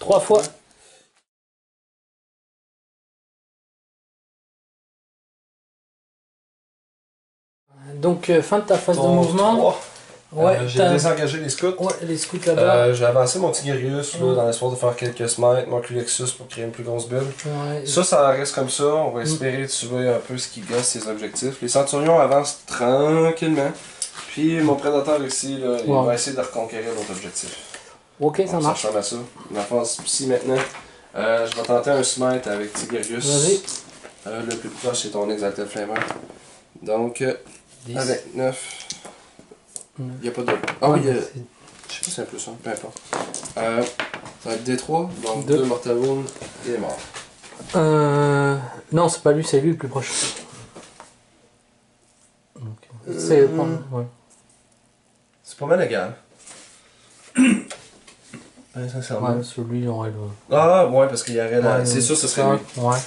3 fois. Donc, fin de ta phase de mouvement. 3. Ouais, j'ai désengagé les scouts. Ouais, les scouts là-bas. J'ai avancé mon Tigerius dans l'espoir de faire quelques smites, mon Culexus pour créer une plus grosse bulle. Ouais. Ça reste comme ça. On va espérer tuer un peu ce qui gosse ses objectifs. Les centurions avancent tranquillement. Puis mon prédateur ici, là, il va essayer de reconquérir notre objectif. Ok, ça marche. Ça ressemble à ça. Ma phase ici maintenant. Je vais tenter un smite avec Tigerius. Vas-y. Le plus proche c'est ton Exalted Flamer. Donc, 10. avec 9. Il n'y a pas de. Ah oui, je sais pas si c'est un plus 1, peu importe. Ça va être D3, donc 2 Mortal Wound, il est mort. Non, c'est pas lui, c'est lui le plus proche. C'est ouais. C'est pas mal égal. Sincèrement. Ouais, celui il aurait le. Ah ouais, parce qu'il y aurait la. C'est sûr, ce serait lui. Ouais.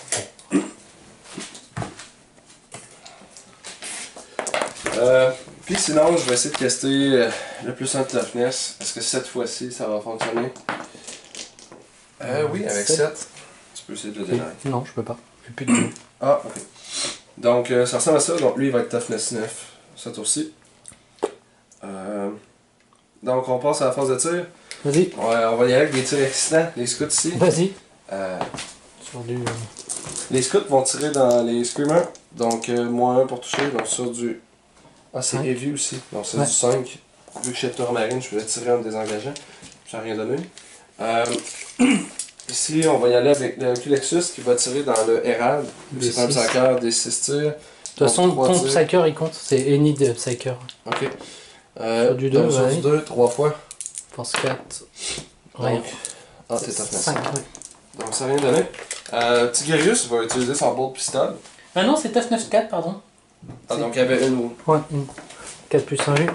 Puis sinon, je vais essayer de tester le plus 1 de toughness. Est-ce que cette fois-ci, ça va fonctionner? Oui, avec 7. Tu peux essayer de le démarrer. Non, je peux pas. J'ai plus de deux. Ah, ok. Donc, ça ressemble à ça. Donc, lui, il va être toughness 9. Ça tour-ci. Donc, on passe à la phase de tir. Vas-y. On va y aller avec des tirs excitants. Les scouts ici. Vas-y. Sur du. Les scouts vont tirer dans les screamers. Donc, moins 1 pour toucher. Donc, sur du. Ah, c'est heavy aussi. Donc, c'est du 5. Vu que je suis Tourmarine, je vais tirer en me désengageant. Ça n'a rien donné. Ici, on va y aller avec le Culexus qui va tirer dans le Herald. C'est un Psyker, des 6 tirs. De toute façon, ton Psyker il compte, c'est any de Psyker. Ok. Sur du 2, sur du 2, 3 fois. Force 4. Rien. Ah, c'est toughness. 5, Donc ça n'a rien donné. Tigerius va utiliser son Bolt Pistol. Ah non, c'est toughness 4, pardon. Ah, donc il y avait une. Ouais, une. 4 plus 1 G.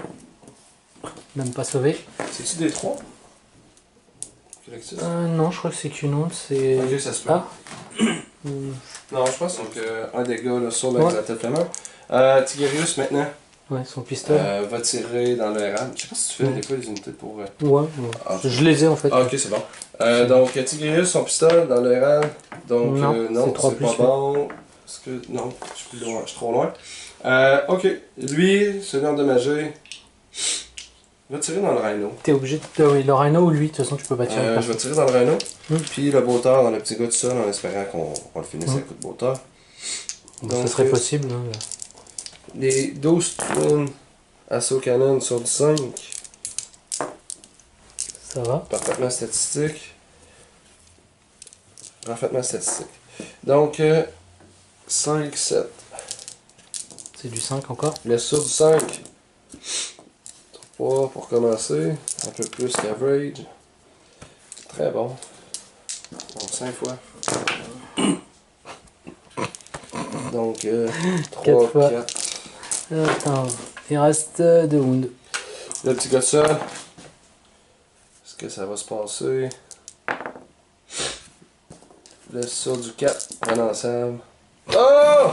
Même pas sauvé. C'est-tu des 3? Non, je crois que c'est qu'une onde, c'est. Ok, ça se peut. Ah. Non, je pense donc un dégât là, sur l'exalted flamer. Tigerius maintenant. Ouais, son pistolet. Va tirer dans le Herald. Je sais pas si tu fais des fois des unités pour. Ouais, je les ai en fait. Ah, ok, c'est bon. Donc Tigerius, son pistolet dans le Herald. Donc non, c'est pas bon. Parce que, non, je suis plus loin, je suis trop loin. Ok, lui, celui endommagé, je vais tirer dans le rhino. T'es obligé de... oui, le rhino ou lui, de toute façon tu peux pas tirer. Je vais tirer dans le rhino. Puis le beau tard dans le petit gars tout seul en espérant qu'on le finisse avec coup de beau tard. Donc, ça serait possible. Hein. Les 12 Twin Assaut Cannon sur du 5. Ça va. Parfaitement statistique. Parfaitement statistique. Donc, 5, 7. C'est du 5 encore. Le sur du 5. 3 pour commencer. Un peu plus qu'average. Très bon. Donc 5 fois. Donc 3, 4. Attends, il reste 2 wounds. Le petit gars seul. Est-ce que ça va se passer? Le sur du 4. Relançable. Oh!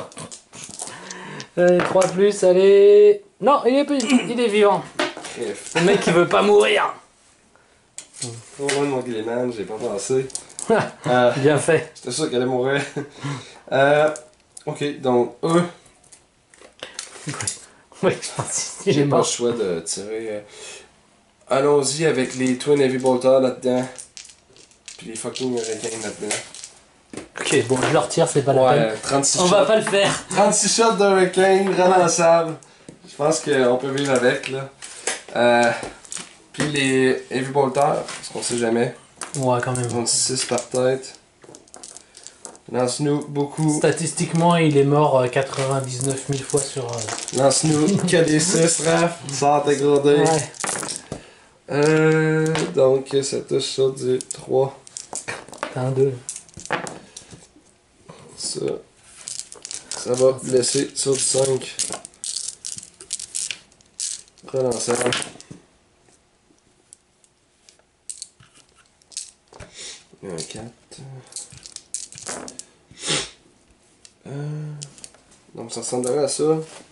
Allez, 3 plus, allez. Non, il est vivant. Bref. Le mec qui veut pas mourir. Trop loin de mon Gilliman, j'ai pas pensé. Bien fait. J'étais sûr qu'elle allait mourir. Ok, donc eux. Oui, je pense qu'il J'ai est pas le mort. choix de tirer. Allons-y avec les Twin Heavy Bolter là-dedans. Puis les fucking Hurricanes là-dedans. Ok, bon, je le retire, c'est pas la peine. 36 On shots. va pas le faire. 36 shots d'Hurricane, relançable. Je pense qu'on peut vivre avec là. Puis les Heavy Bolter, parce qu'on sait jamais. Ouais, quand même. 26 par tête. Lance-nous beaucoup. Statistiquement, il est mort 99 000 fois sur... Lance-nous que des 6, Raph. Sans dégradé. Ouais. Donc, ça touche sur du 3. T'as un 2. Ça. Ça va blesser sur du 5. Relançable. Un 4. Donc ça ressemblerait à ça.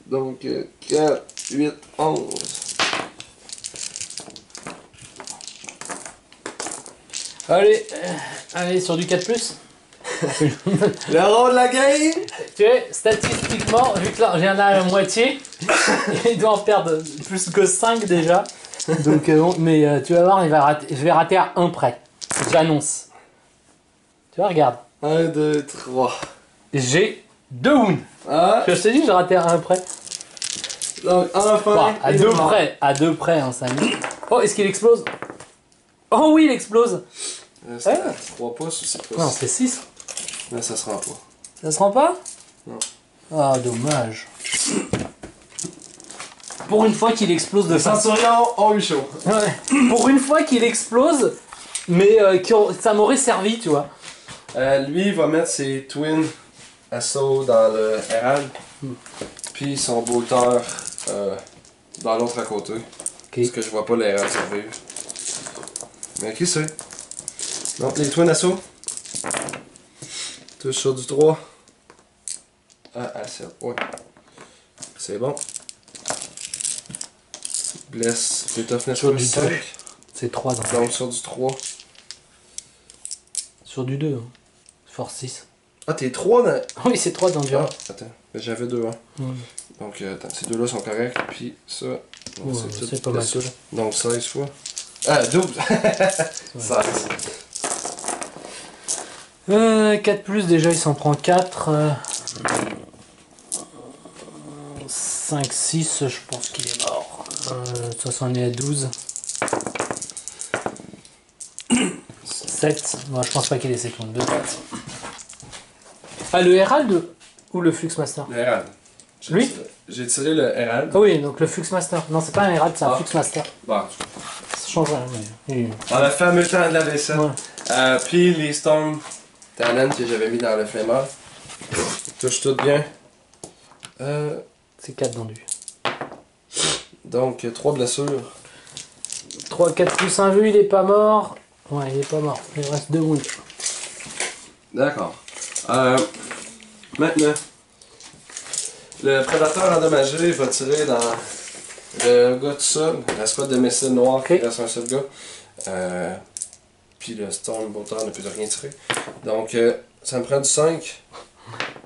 Donc 4, 8, 11. Allez, allez, sur du 4 plus. Le rond de la game! Tu sais, statistiquement, vu que là, j'ai un à la moitié, il doit en perdre plus que 5 déjà. Donc, mais tu vas voir, je vais rater à 1 près. J'annonce. Tu vois, regarde. 1, 2, 3. J'ai 2 wounds. Ah, Je te dis, je ratais à 1 près. donc enfin. Bon, à 2 près, hein, ça amuse. Oh, est-ce qu'il explose? Oh oui, il explose. C'est à 3 pouces ou 6 pouces? Non, c'est 6. Mais ça se rend pas. Ça se rend pas? Non. Ah, dommage. Pour une fois qu'il explose de Les Centurions ont eu chaud. Ouais. Pour une fois qu'il explose, mais ça m'aurait servi, tu vois. Lui, il va mettre ses Twin Assaut dans le Herald. Puis son bolter dans l'autre à côté. Parce que je vois pas l'Herald survivre. Mais qui sait? Donc les Twin Assaut. Touche sur du 3. À 7. Ouais. C'est bon. Blesse. C'est toughness Sur plus du 5. 2. C'est 3 dans Donc sur du 3. Sur du 2. Hein. Force 6. Ah, t'es 3 dans. Oui, c'est 3 dans du 1. Ah, attends. J'avais 2, hein. Donc, attends, ces deux-là sont corrects. Puis ça. Ouais, c'est pas mal tout là. Donc 16 fois. Ah, 12. 16. 4 plus, déjà il s'en prend 4. 5, 6, je pense qu'il est mort. Ça s'en est à 12. 7. Moi je pense pas qu'il ait 7 points de 2. Ah, le Herald ou le Fluxmaster? Le Herald. Lui? J'ai tiré le Herald. Ah oui, donc le Fluxmaster. Non, c'est pas un Herald, c'est un Ah. Fluxmaster. Bon. Ça change rien, mais. Dans le fameux temps de la vaisselle. Ouais. Puis les Storm Talent que j'avais mis dans le flammeur. Touche tout bien. C'est 4 dans du. Donc 3 blessures. 3, 4 plus 1 vu, il est pas mort. Ouais, il est pas mort. Il reste 2 wounds. D'accord. Maintenant, le prédateur endommagé va tirer dans le gars tout seul, la squad de missiles noirs, Ok. il reste un seul gars. Puis le Storm Bolter ne peut rien tirer. Donc, ça me prend du 5.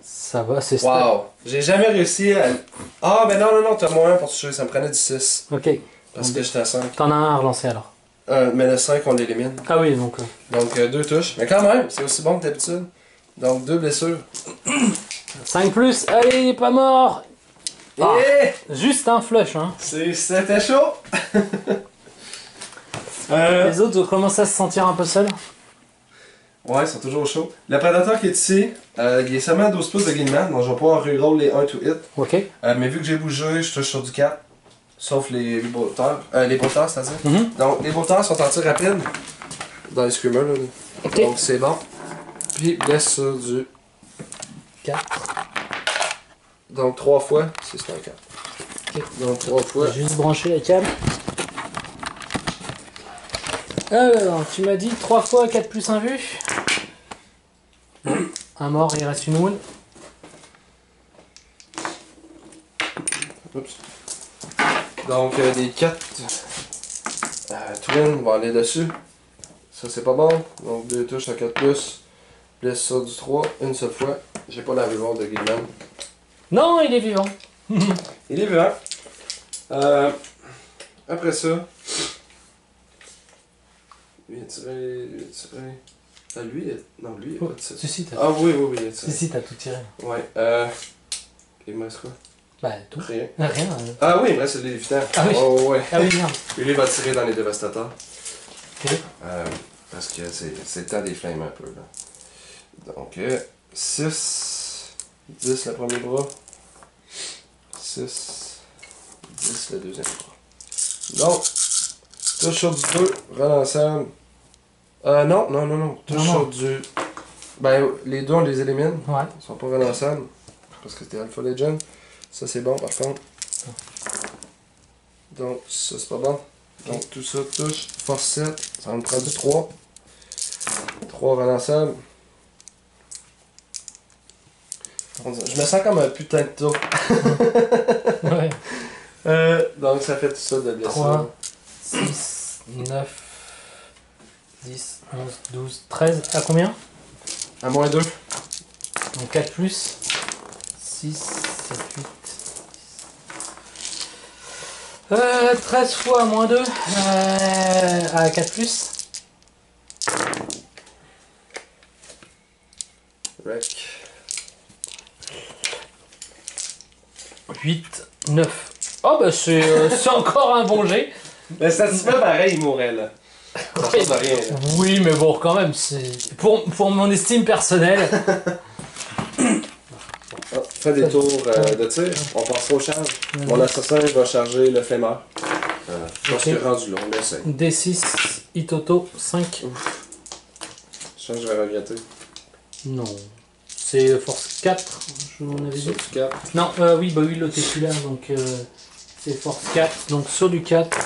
Ça va, c'est ça. Wow! J'ai jamais réussi à... Ah, ben non, t'as moins 1 pour toucher, ça me prenait du 6. Ok. Parce que j'étais à 5. T'en as un à relancer alors. Mais le 5, on l'élimine. Ah oui, donc... Donc 2 touches. Mais quand même, c'est aussi bon que d'habitude. Donc 2 blessures. 5 plus, allez, il est pas mort. Ah, juste un flush, hein. C'était chaud! Les autres ont commencé à se sentir un peu seuls. Ouais, ils sont toujours chauds. Le prédateur qui est ici, il est seulement à 12 pouces de Guillemette, donc je vais pouvoir reroll les 1 to hit. Ok. Mais vu que j'ai bougé, je touche sur du 4. Sauf les bolteurs. Les bolteurs, c'est-à-dire. Donc les bolteurs sont en tir rapide. Dans les screamers, là. Okay. Donc c'est bon. Puis blesse sur du 4. Donc 3 fois, c'est un 4. Okay. Donc 3 fois. J'ai juste branché la cam. Alors, tu m'as dit 3 fois 4 plus 1 vu. Un mort, il reste une wound. Oups. Donc des 4 twins vont aller dessus. Ça c'est pas bon. Donc 2 touches à 4 plus. Blesse sur du 3, une seule fois. J'ai pas la revolve de Guillemette. Non, il est vivant. Il est vivant. Après ça. Lui il a tiré. Ah lui, non lui il a pas tiré. Si, t'as... Ah oui, il a tiré. Si, t'as tout tiré. Ouais, il me reste quoi? Bah, tout. Rien. Rien. Ah oui, il me reste les lévitants. Ah oui. Oh ouais. Ah oui, merde. Lui il va tirer dans les dévastateurs. Ok. Parce que c'est le temps des flammes un peu là. Donc 6, 10 le premier bras. 6, 10 le deuxième bras. Donc, touche sur du 2, relançable. Non. Touche sur du... Ben, les deux on les élimine. Ouais. Ils sont pas relançables. Parce que c'était Alpha Legend. Ça c'est bon par contre. Donc ça c'est pas bon. Donc tout ça touche. Force 7. Ça va me prendre du 3. 3 relançables. Je me sens comme un putain de tour. Ouais. Donc ça fait tout ça de blessure. 3, 6, 9, 10, 11, 12, 13. À combien? À moins 2. Donc 4 plus. 6, 7, 8. 13 fois moins 2 à 4 plus. Rec. 8, 9. Oh bah c'est encore un bon jet. Mais ça se fait pareil, il mourrait là. Ça change de rien. Là. Oui, mais bon, quand même, c'est pour mon estime personnelle. Fais des tours de tir, on passera au charge. Mon assassin va charger le flammeur. Je pense qu'il est rendu là, on l'essaye. D6, Itoto, 5. Ouf. Je pense que je vais regretter. Non. C'est force 4, je m'en avais dit. Sur du 4. Non, oui, bah oui, l'autre est celui-là, donc c'est force 4. Donc sur du 4.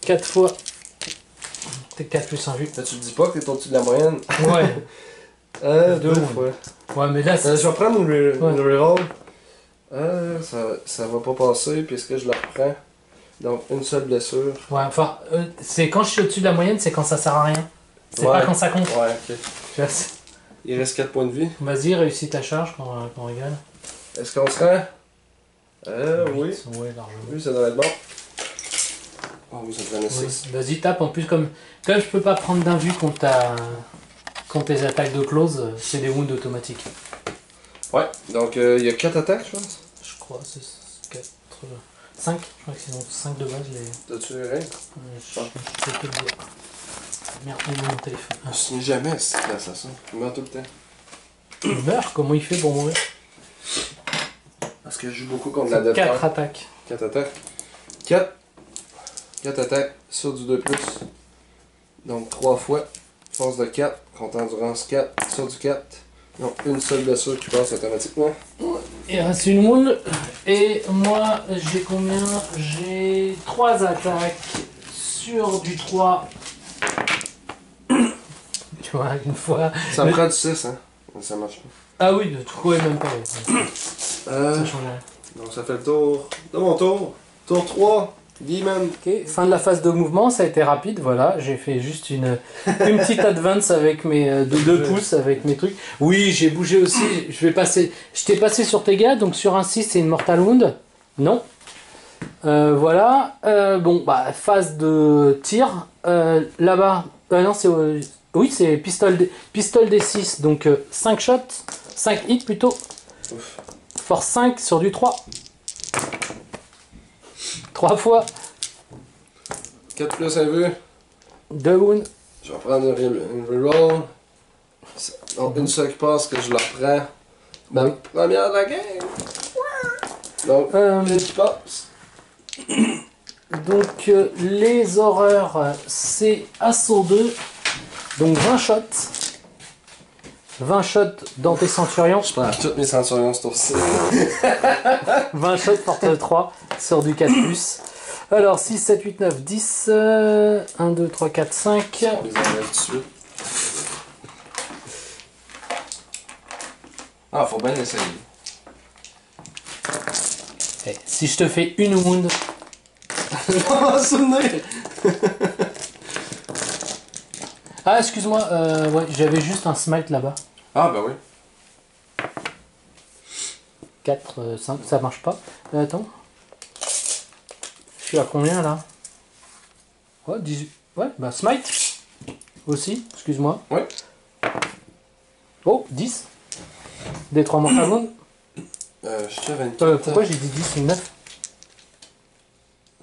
4 fois. T'es 4 plus 1 vue. Là, tu te dis pas que t'es au-dessus de la moyenne. Ouais. 2 fois. Ouais, mais là, c'est... Je vais prendre une reroll. Ça va pas passer puisque je la reprends. Donc une seule blessure. Ouais, enfin, c'est quand je suis au-dessus de la moyenne, c'est quand ça sert à rien. C'est Ouais. pas quand ça compte. Ouais, ok. Tu vois, Il reste 4 points de vie. vas-y, réussis ta charge qu'on rigole. Est-ce qu'on se rend? Oui. Ouais, largement. Oui, ça devrait être bon. Oh oui, ça devrait être 6. Oui. Vas-y, tape. En plus, comme je peux pas prendre d'un vue contre tes attaques de close, c'est des wounds automatiques. Ouais, donc il y a 4 attaques, je pense. Je crois, c'est 4... 5, je crois que c'est 5 de base. Les... T'as tué rien? Je sais pas te dire. Merde, il est mon téléphone. Je me souviens jamais si c'est l'assassin. Il meurt tout le temps. Il meurt, comment il fait pour mourir? Parce que je joue beaucoup contre la 4 attaques. 4 attaques. 4 attaques sur du 2+. Donc 3 fois. Force de 4. Contre endurance 4. Sur du 4. Donc une seule blessure qui passe automatiquement. Il reste une wound. Et moi, j'ai combien? J'ai 3 attaques sur du 3. Tu vois, une fois. Ça me prend du 6, hein. Ça marche pas. Ah oui, de trouver même pas. Ça change rien. Donc ça fait le tour de mon tour. Tour 3. Demon. Ok, fin de la phase de mouvement, ça a été rapide, voilà, j'ai fait juste une petite advance avec mes de 2 pouces avec mes trucs. Oui, j'ai bougé aussi, je t'ai passé sur tes gars, donc sur un 6 c'est une Mortal Wound. Non. Voilà, bon, bah, phase de tir, là-bas, non, c'est, oui, c'est pistol D6, donc 5 shots, 5 hits plutôt, force 5 sur du 3. 3 fois. 4 plus un vue. 2 wounds. Je vais prendre une reroll. Donc, une seule qui passe que je la reprends. Ma première de la game. Donc, une qui passe. Donc, les horreurs, c'est assaut 2. Donc, 20 shots. 20 shots dans tes centurions. Je prends toutes mes centurions ce tour-ci. 20 shots porte 3 sur du 4+. Alors 6, 7, 8, 9, 10. 1, 2, 3, 4, 5. On les enlève tout de suite. Ah, faut bien essayer. Eh, si je te fais une wound. Je vais m'en souvenir. Ah, excuse-moi, ouais, j'avais juste un smite là-bas. Ah, bah oui. 4, 5, ça marche pas. Attends. Je suis à combien là? Ouais, 18. Ouais, bah smite. Aussi, excuse-moi. Ouais. Oh, 10. Des 3 mortal wounds. Je suis à 24. Pourquoi j'ai dit 10 ou 9?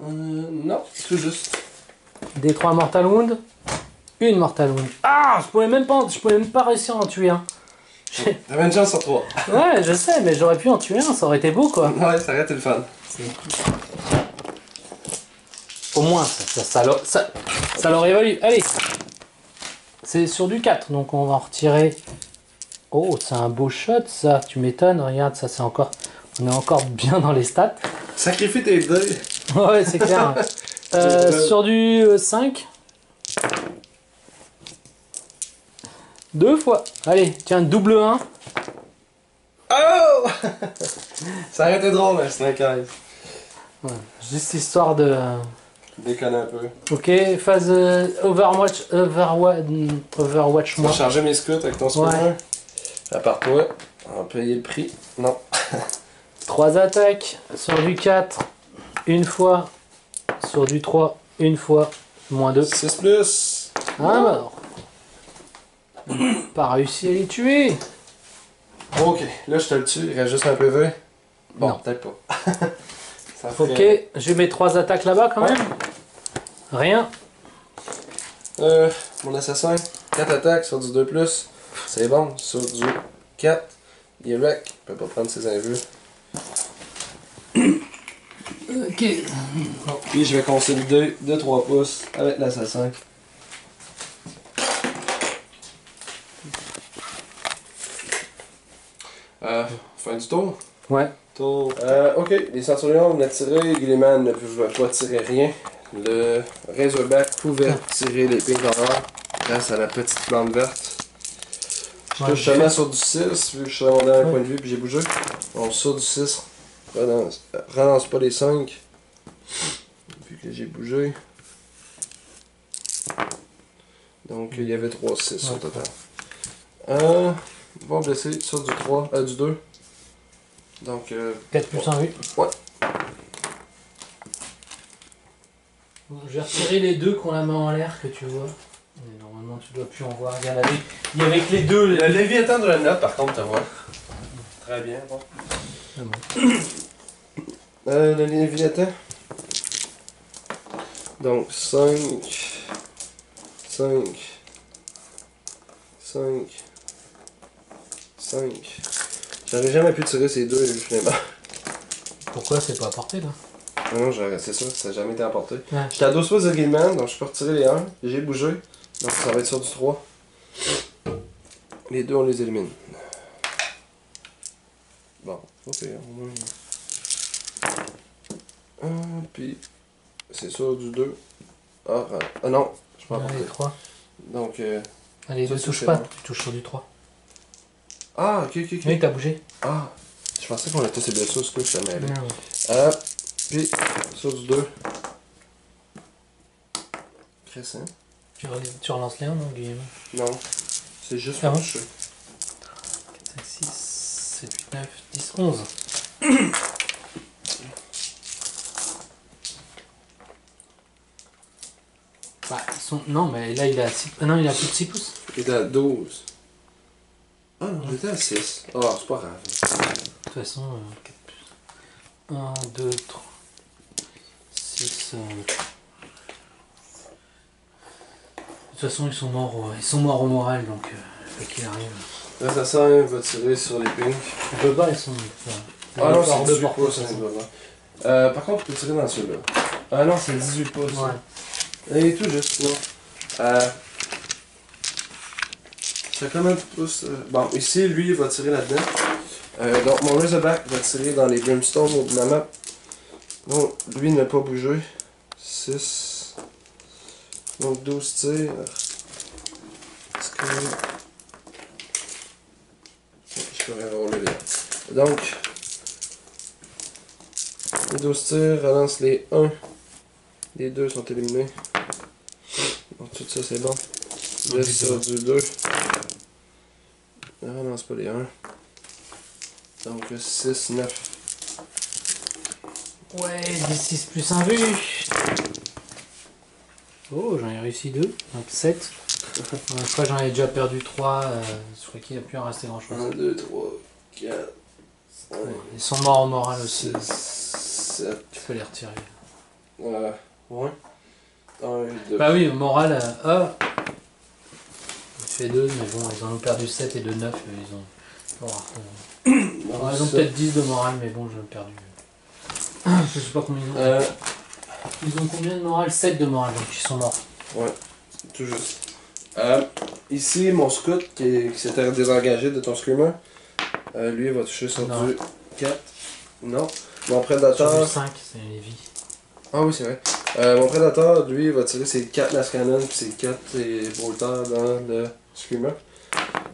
Non, tout juste. Des 3 mortal wounds. Une mortal wound. Ah, je pouvais même pas réussir à en tuer un. T'avais une chance sur 3. Ouais, je sais, mais j'aurais pu en tuer un, ça aurait été beau quoi. Ouais, ça aurait été le fun. Au moins, ça l'aurait valu. Allez. C'est sur du 4, donc on va en retirer. Oh, c'est un beau shot ça, tu m'étonnes. Regarde, ça c'est encore. On est encore bien dans les stats. Sacrifie tes dés. Ouais, c'est clair. Sur du 5. 2 fois. Allez, tiens, double 1. Oh! Ça aurait été drôle, un Snake Eyes. Ouais, juste histoire de... Déconne un peu. Ok, phase Overwatch Je moi. vais changer mes scouts avec ton scooter. Ouais. À part toi, on va payer le prix. Non. 3 attaques sur du 4, une fois. Sur du 3, une fois. Moins 2. 6 plus. Ah bah. Pas réussi à les tuer. Ok, là je te le tue, il reste juste un PV. Bon, Non. peut-être pas. Ça Ok, ferait... je mets 3 attaques là-bas quand même. Rien. Mon assassin, 4 attaques sur du 2 plus. C'est bon, sur du 4. Il est wreck, il peut pas prendre ses invus. Ok. Puis je vais consolider de 3 pouces avec l'assassin. Fin du tour. Ouais. Tour. Ok, les centurions venaient tirer, Gilliman ne pouvait pas tirer rien. Le Razorback pouvait tirer les pink horror grâce à la petite plante verte. Je touche seulement sur du 6, vu que je suis à mon dernier point de vue puis j'ai bougé. Donc sur du 6, relance pas les 5. Vu que j'ai bougé. Donc il y avait 3-6 au total. Bon blessé sur du 3, du 2. Donc 4 plus 1, oui. Ouais. Bon, je vais retirer les deux qu'on la met en l'air que tu vois. Mais normalement tu dois plus en voir. Il y avait que les deux. Le Léviathan de la note par contre tu vois. Très bien, bon. Ah bon. Le Léviathan. Donc 5. 5. 5. 5. J'aurais jamais pu tirer ces deux finalement. Pourquoi c'est pas apporté là? Non, c'est ça, ça n'a jamais été apporté. Ouais. J'étais à 12 fois de Gilman, donc je peux retirer les 1. J'ai bougé, donc ça va être sur du 3. Les deux, on les élimine. Bon, ok, au moins. Puis, c'est sur du 2. Ah non, je peux apporter. Allez, 3. Donc, Allez, ça, ne ça, touche c'est pas, bon. tu touches sur du 3. Ah, ok. Oui, t'as bougé. Ah, je pensais qu'on était ces blessures, ce que je savais. Non. Puis, sur du 2. Crescent. Tu relances les 1, non, Guillaume? Non. C'est juste Ah pour bon? toucher. 4, 5, 6, 7, 8, 9, 10, 11. Bah, non, mais là il a 6... Ah non, il a plus de 6 pouces. Il était à 12. Ah non, il était à 6. Ah, c'est pas grave. De toute façon, 4 plus. 1, 2, 3, 6. De toute façon, ils sont morts au moral, donc faut qu'il arrive. L'assassin va tirer sur les pinks. On peut pas, ils sont. Ah non, c'est 18 pouces. Par contre, tu peux tirer dans celui-là. Ah non, c'est 18 pouces. Ouais. Et tout juste, non. C'est combien de pouces? Bon, ici, lui, il va tirer là-dedans. Donc, mon Razorback va tirer dans les Brimstone au bout de la map. Donc, lui n'a pas bougé. 6. Donc, 12 tirs. Est-ce que... Je peux reroller là. Donc, les 12 tirs, relance les 1. Les 2 sont éliminés. Donc, tout ça, c'est bon. Laisse sur du 2. Ne relance pas les 1. Donc 6, 9. Ouais, 10, plus 1 vue. Oh, j'en ai réussi 2. Donc 7. Je crois que j'en ai déjà perdu 3. Je crois qu'il n'y a plus à rester grand chose. 1, 2, 3, 4, 5. Ouais, ils sont morts au moral aussi. 6, 7. Tu peux les retirer. Ouais. 1, 2. Bah oui, au moral, il fait 2, mais bon, ils en ont perdu 7 et de 9. Ils ont. Ils ont peut-être 10 de morale, mais bon, j'ai perdu. Je sais pas combien ils ont. Ils ont combien de morale? 7 de morale, donc ils sont morts. Ouais, tout juste. Ici, mon scout qui s'était désengagé de ton screamer, lui il va toucher sur du 4. Non. Mon prédateur. Sur du 5, c'est les vies. Ah oui, c'est vrai. Mon prédateur, lui, il va tirer ses 4 Lascanon puis ses 4 bolters dans le screamer.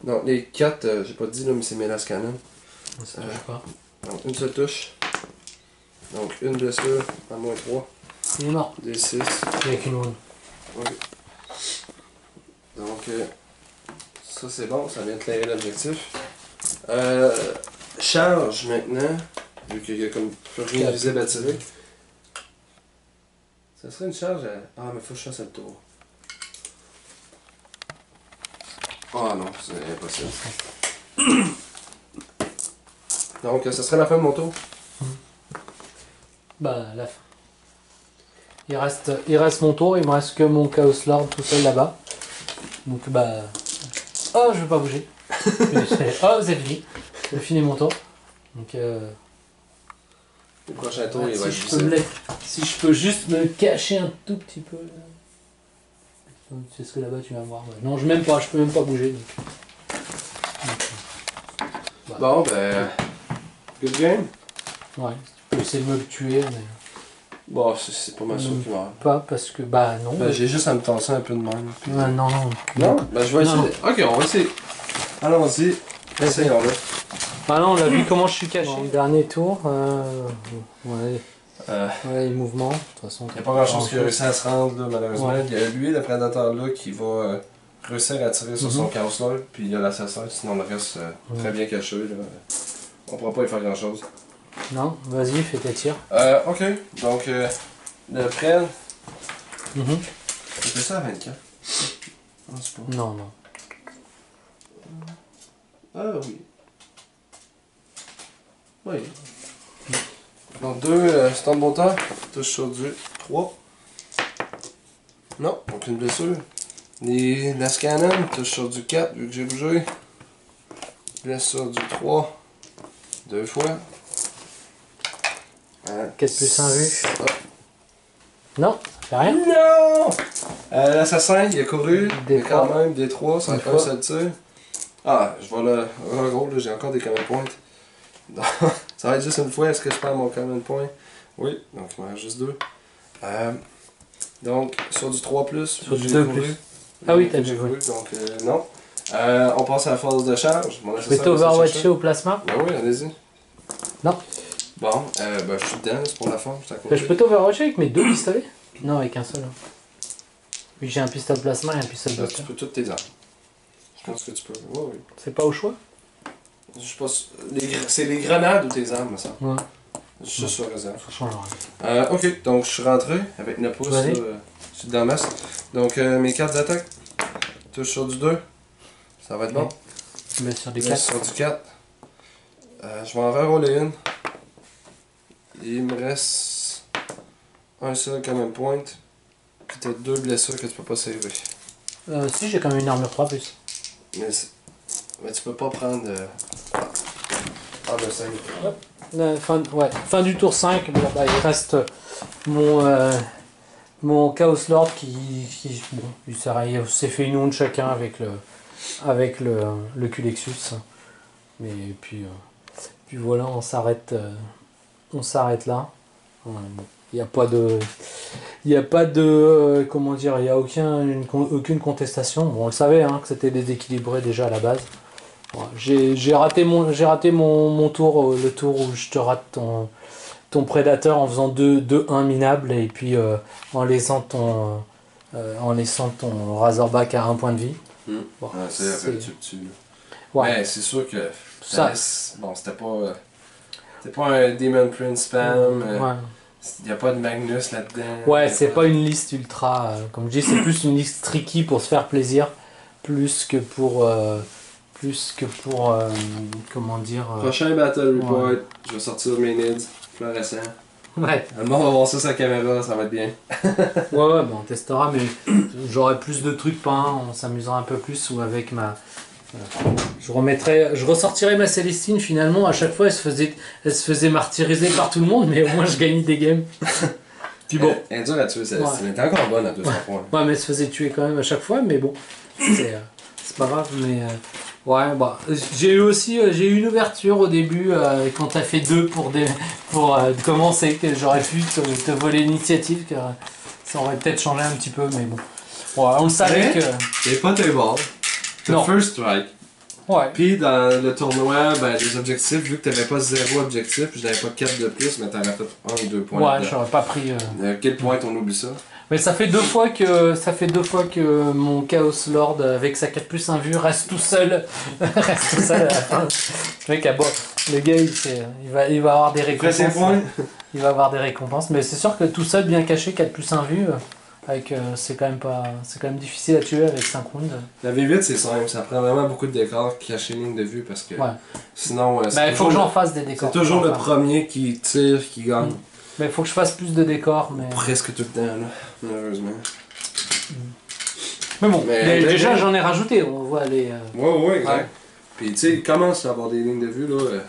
Donc les 4, j'ai pas dit là, mais c'est mes Lascanon. Ça touche pas. Donc une seule touche. Donc une blessure à moins 3. Il est mort. Des 6. Avec une wound. Oui. Donc ça c'est bon, ça vient éclairer l'objectif. Charge maintenant, vu qu'il y a comme plus rien visible à tirer. Ça serait une charge à... Ah mais faut que je fasse le tour. Ah non, c'est impossible. Donc ça serait la fin de mon tour. Bah, la fin. Il reste mon tour, il me reste que mon Chaos Lord tout seul là-bas. Donc bah... Oh, je veux pas bouger. Oh, c'est fini. J'ai fini mon tour. Donc Le prochain tour, il va être si je peux juste me cacher un tout petit peu. C'est ce que là-bas tu vas voir. Non, je peux même pas bouger. Donc, bon, ben... Good game. Ouais, tu peux essayer de me le tuer, mais... Bon, c'est pas mal sûr qu'il meurt. Pas parce que... Bah non. Ben, j'ai juste à me tasser un peu de même. Puis... Ouais, non. Non? Ben je vais essayer. Ok, on va essayer. Allons-y. Essayons-le. Ah non, on a vu comment je suis caché. Bon, dernier tour. Ouais, les mouvements. De toute façon, il n'y a pas grand-chose qui a réussi à se rendre, là, malheureusement. Ouais. Il y a lui, le prédateur là, qui va réussir à tirer sur son Chaos Lord, puis il y a l'assassin, sinon le reste très bien caché. Là. On pourra pas y faire grand-chose. Non, vas-y, fais tes tirs. Ok, donc le prêle. C'était ça à 24. Non, c'est pas. Non. Ah oui. Oui. Donc 2 stand moteur, touche sur du 3. Non, aucune blessure. Les Lascanon touche sur du 4 vu que j'ai bougé. Blessure du 3. 2 fois. 4 plus 1 vu. Oh. Non, ça fait rien. Non! L'assassin, il a couru. Mais quand même, des 3, ça fait un seul tir. Ah, je vois là. En gros, là, j'ai encore des command points. Ça va être juste une fois. Est-ce que je perds mon command point? Oui, donc il m'en reste juste 2. Donc, sur du 3 plus. Sur du 2 plus. Ah oui, t'as déjà joué. Donc, non. On passe à la phase de charge. Je peux t'overwatcher au plasma? Ben oui, allez-y. Non. Bon, ben je suis dedans, c'est pour la forme. Je peux t'overwatcher avec mes 2 pistolets? Non, avec un seul. Puis j'ai un pistolet plasma et un pistolet Tu buster. peux toutes tes armes. Je pense que tu peux. Ouais, oui. C'est pas au choix? Je pense. C'est les grenades ou tes armes, ça. Ouais. Juste sur réserve. Ça change rien. Ok, donc je suis rentré avec 9 pouces là, sur Damas. Donc mes cartes d'attaque. Touche sur du 2. Ça va être bon. Mais sur des Laisse 4. sur du 4. Je vais en reroller une. Il me reste un seul common point. Puis t'as 2 blessures que tu peux pas saver. Si, j'ai quand même une armure 3 plus. Mais tu peux pas prendre. Ah, ben ça y est. Fin du tour 5, bah, il reste mon Chaos Lord qui bon, il s'est fait une honte chacun avec le Culexus. Mais puis voilà, on s'arrête là. Il n'y a pas de comment dire, il n'y a aucune contestation. Bon, on le savait hein, que c'était déséquilibré déjà à la base. Voilà. J'ai raté mon tour, le tour où je te rate ton prédateur en faisant 2-1 minable et puis en laissant ton Razorback à 1 point de vie. Bon, c'est un peu tu. Ouais. Mais c'est sûr que ça. Bon, c'était pas un Demon Prince spam. Ouais. Il n'y a pas de Magnus là-dedans. Ouais, c'est pas une liste ultra. Comme je dis, c'est plus une liste tricky pour se faire plaisir, plus que pour comment dire. Prochain Battle Report, je vais sortir mes nids fluorescents. Ouais. Le monde va voir ça sur la caméra, ça va être bien. ouais, bon, on testera, mais j'aurai plus de trucs peints, on s'amusera un peu plus ou avec ma. Je ressortirai ma Célestine finalement. À chaque fois, elle se faisait martyriser par tout le monde, mais au moins je gagnais des games. Puis bon. Elle est dure à tuer, elle était encore bonne à 200 points. Ouais, mais elle se faisait tuer quand même à chaque fois, mais bon, c'est pas grave. Mais ouais, bah, j'ai eu une ouverture au début quand t'as fait 2 pour commencer, que j'aurais pu te voler l'initiative, que ça aurait peut-être changé un petit peu, mais bon. Ouais, on le savait que. C'est pas tes balles. Non. First strike. Ouais. Puis dans le tournoi, ben, les objectifs, vu que t'avais pas 0 objectif, je n'avais pas 4 de plus, mais t'aurais fait 1 ou 2 points. Ouais, j'aurais pas pris. Quel point on oublie ça? Mais ça fait deux fois que mon Chaos Lord avec sa 4+1 vue reste tout seul. Reste tout seul à la fin. Le mec, le gars il va avoir des récompenses. Il va avoir des récompenses, mais c'est sûr que tout seul bien caché 4+1 vue. C'est quand même difficile à tuer avec 5 rounds. La V8 c'est simple, ça prend vraiment beaucoup de décors cacher ligne de vue parce que sinon il faut que j'en fasse des décors. C'est toujours le premier qui tire qui gagne. Mais il faut que je fasse plus de décors. Mais... Presque tout le temps là, malheureusement. Mais bon, déjà j'en ai rajouté, on voit les... Ouais, exact. Ouais. Puis tu sais, il commence à avoir des lignes de vue là.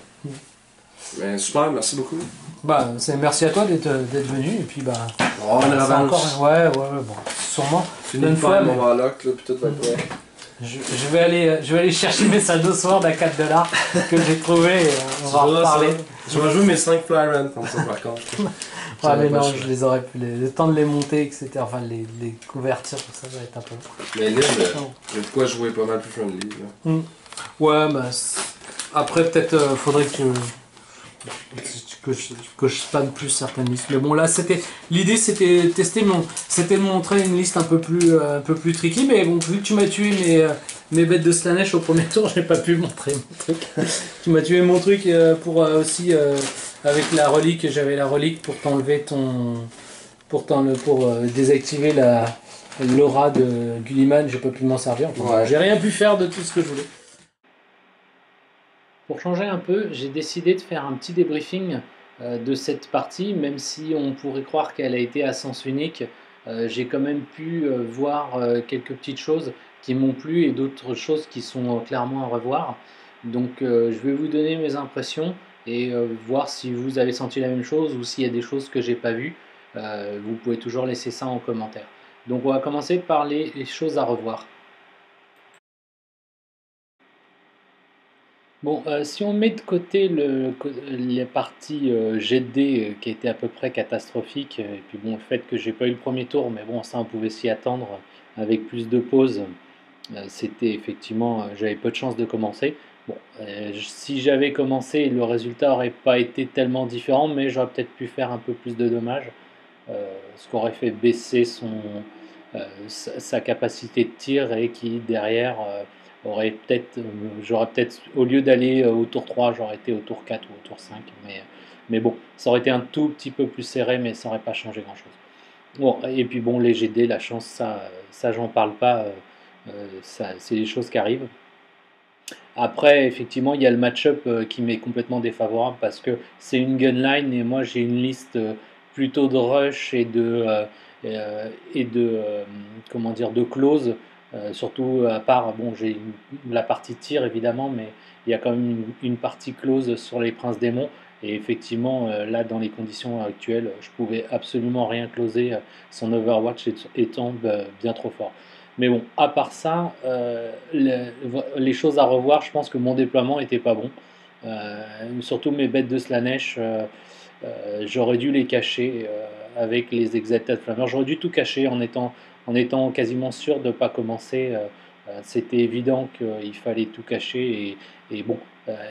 Mais super, merci beaucoup. Bah, merci à toi d'être venu et puis bah. Oh, on a encore. Ouais, bon, sûrement. Fini de faire mon Warlock là, puis tout va être prêt. Je vais aller chercher mes Shadow Sword à 4$ que j'ai trouvé et on va en reparler. Je vais jouer mes 5 Flyrant comme ça par contre. Ouais, mais non, je les aurais pu. Le temps de les monter, etc. Enfin, les couvertures, tout ça va être un peu. Mais l'île, il y a de quoi jouer pas mal plus friendly. Là. Ouais, bah. Après, peut-être faudrait que je spanne plus certaines listes. Mais bon, là, l'idée c'était de montrer une liste un peu plus tricky. Mais bon, vu que tu m'as tué mes bêtes de Slaanesh au premier tour, j'ai pas pu montrer mon truc. Tu m'as tué mon truc pour aussi avec la relique. J'avais la relique pour t'enlever pour désactiver l'aura de Gulliman. J'ai pas pu m'en servir. Enfin, j'ai rien pu faire de tout ce que je voulais. Pour changer un peu, j'ai décidé de faire un petit débriefing de cette partie, même si on pourrait croire qu'elle a été à sens unique. J'ai quand même pu voir quelques petites choses qui m'ont plu et d'autres choses qui sont clairement à revoir. Donc je vais vous donner mes impressions et voir si vous avez senti la même chose ou s'il y a des choses que j'ai pas vues. Vous pouvez toujours laisser ça en commentaire. Donc on va commencer par les choses à revoir. Bon, si on met de côté les parties jet de dés qui étaient à peu près catastrophiques, et puis bon, le fait que j'ai pas eu le premier tour, mais bon, ça on pouvait s'y attendre avec plus de pauses, c'était effectivement, j'avais peu de chance de commencer. Bon, si j'avais commencé, le résultat aurait pas été tellement différent, mais j'aurais peut-être pu faire un peu plus de dommages, ce qui aurait fait baisser sa capacité de tir et qui derrière j'aurais peut-être au lieu d'aller au tour 3 j'aurais été au tour 4 ou au tour 5 mais bon ça aurait été un tout petit peu plus serré mais ça n'aurait pas changé grand chose. Bon, et puis bon, les GD, la chance, ça j'en parle pas, c'est des choses qui arrivent. Après, effectivement, il y a le match-up qui m'est complètement défavorable parce que c'est une gunline et moi j'ai une liste plutôt de rush et de comment dire, de close. Surtout à part, bon, j'ai la partie tir évidemment, mais il y a quand même une partie close sur les Princes Démons. Et effectivement, là, dans les conditions actuelles, je pouvais absolument rien closer, son Overwatch étant bien trop fort. Mais bon, à part ça, les choses à revoir, je pense que mon déploiement était pas bon. Surtout mes bêtes de Slanesh, j'aurais dû les cacher avec les Exalted Flammers. J'aurais dû tout cacher en étant quasiment sûr de ne pas commencer. C'était évident qu'il fallait tout cacher. Et bon,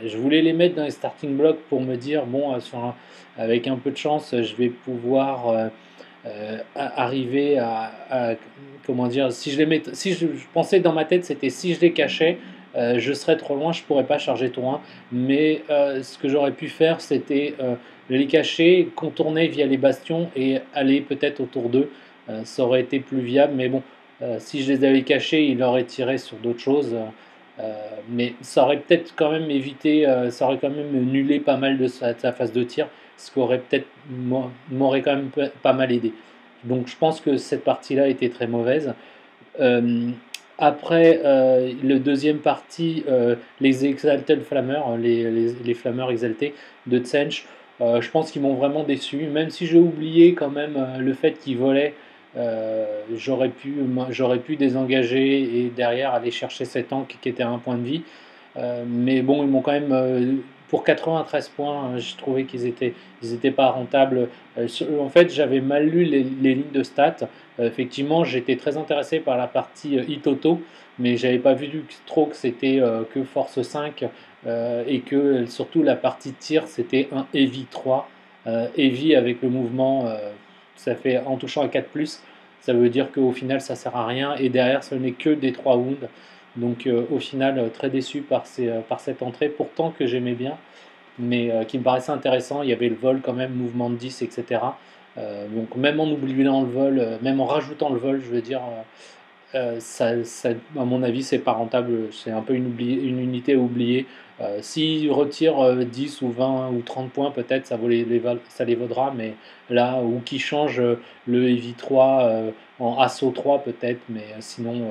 je voulais les mettre dans les starting blocks pour me dire, bon, avec un peu de chance, je vais pouvoir arriver comment dire, si je les mets, si je pensais dans ma tête, c'était si je les cachais, je serais trop loin, je pourrais pas charger tour 1. Mais ce que j'aurais pu faire, c'était les cacher, contourner via les bastions et aller peut-être au tour 2. Ça aurait été plus viable, mais bon, si je les avais cachés, il aurait tiré sur d'autres choses. Mais ça aurait peut-être quand même évité, ça aurait quand même nulé pas mal de sa phase de tir, ce qui aurait peut-être m'aurait quand même pas mal aidé. Donc je pense que cette partie-là était très mauvaise. Euh, Après le deuxième partie, les Exalted Flammers, les Flammers exaltés de Tsench, je pense qu'ils m'ont vraiment déçu. Même si j'ai oublié quand même le fait qu'ils volaient, j'aurais pu désengager et derrière aller chercher ces tanks qui étaient à un point de vie. Mais bon, ils m'ont quand même, pour 93 points, je trouvais qu'ils étaient pas rentables. En fait, j'avais mal lu les lignes de stats. Effectivement, j'étais très intéressé par la partie Itoto, mais j'avais pas vu trop que c'était que Force 5 et que surtout la partie tir c'était un Heavy 3. Heavy avec le mouvement, ça fait en touchant à 4+, ça veut dire qu'au final ça sert à rien et derrière ce n'est que des 3 wounds. Donc au final, très déçu par cette entrée, pourtant que j'aimais bien, mais qui me paraissait intéressant. Il y avait le vol quand même, mouvement de 10, etc. Donc même en oubliant le vol, même en rajoutant le vol, je veux dire, à mon avis, c'est pas rentable. C'est un peu une unité à oublier. S'ils retirent 10 ou 20 ou 30 points, peut-être ça les vaudra, mais là, ou qu'ils changent le Heavy 3 en Assaut 3, peut-être, mais sinon,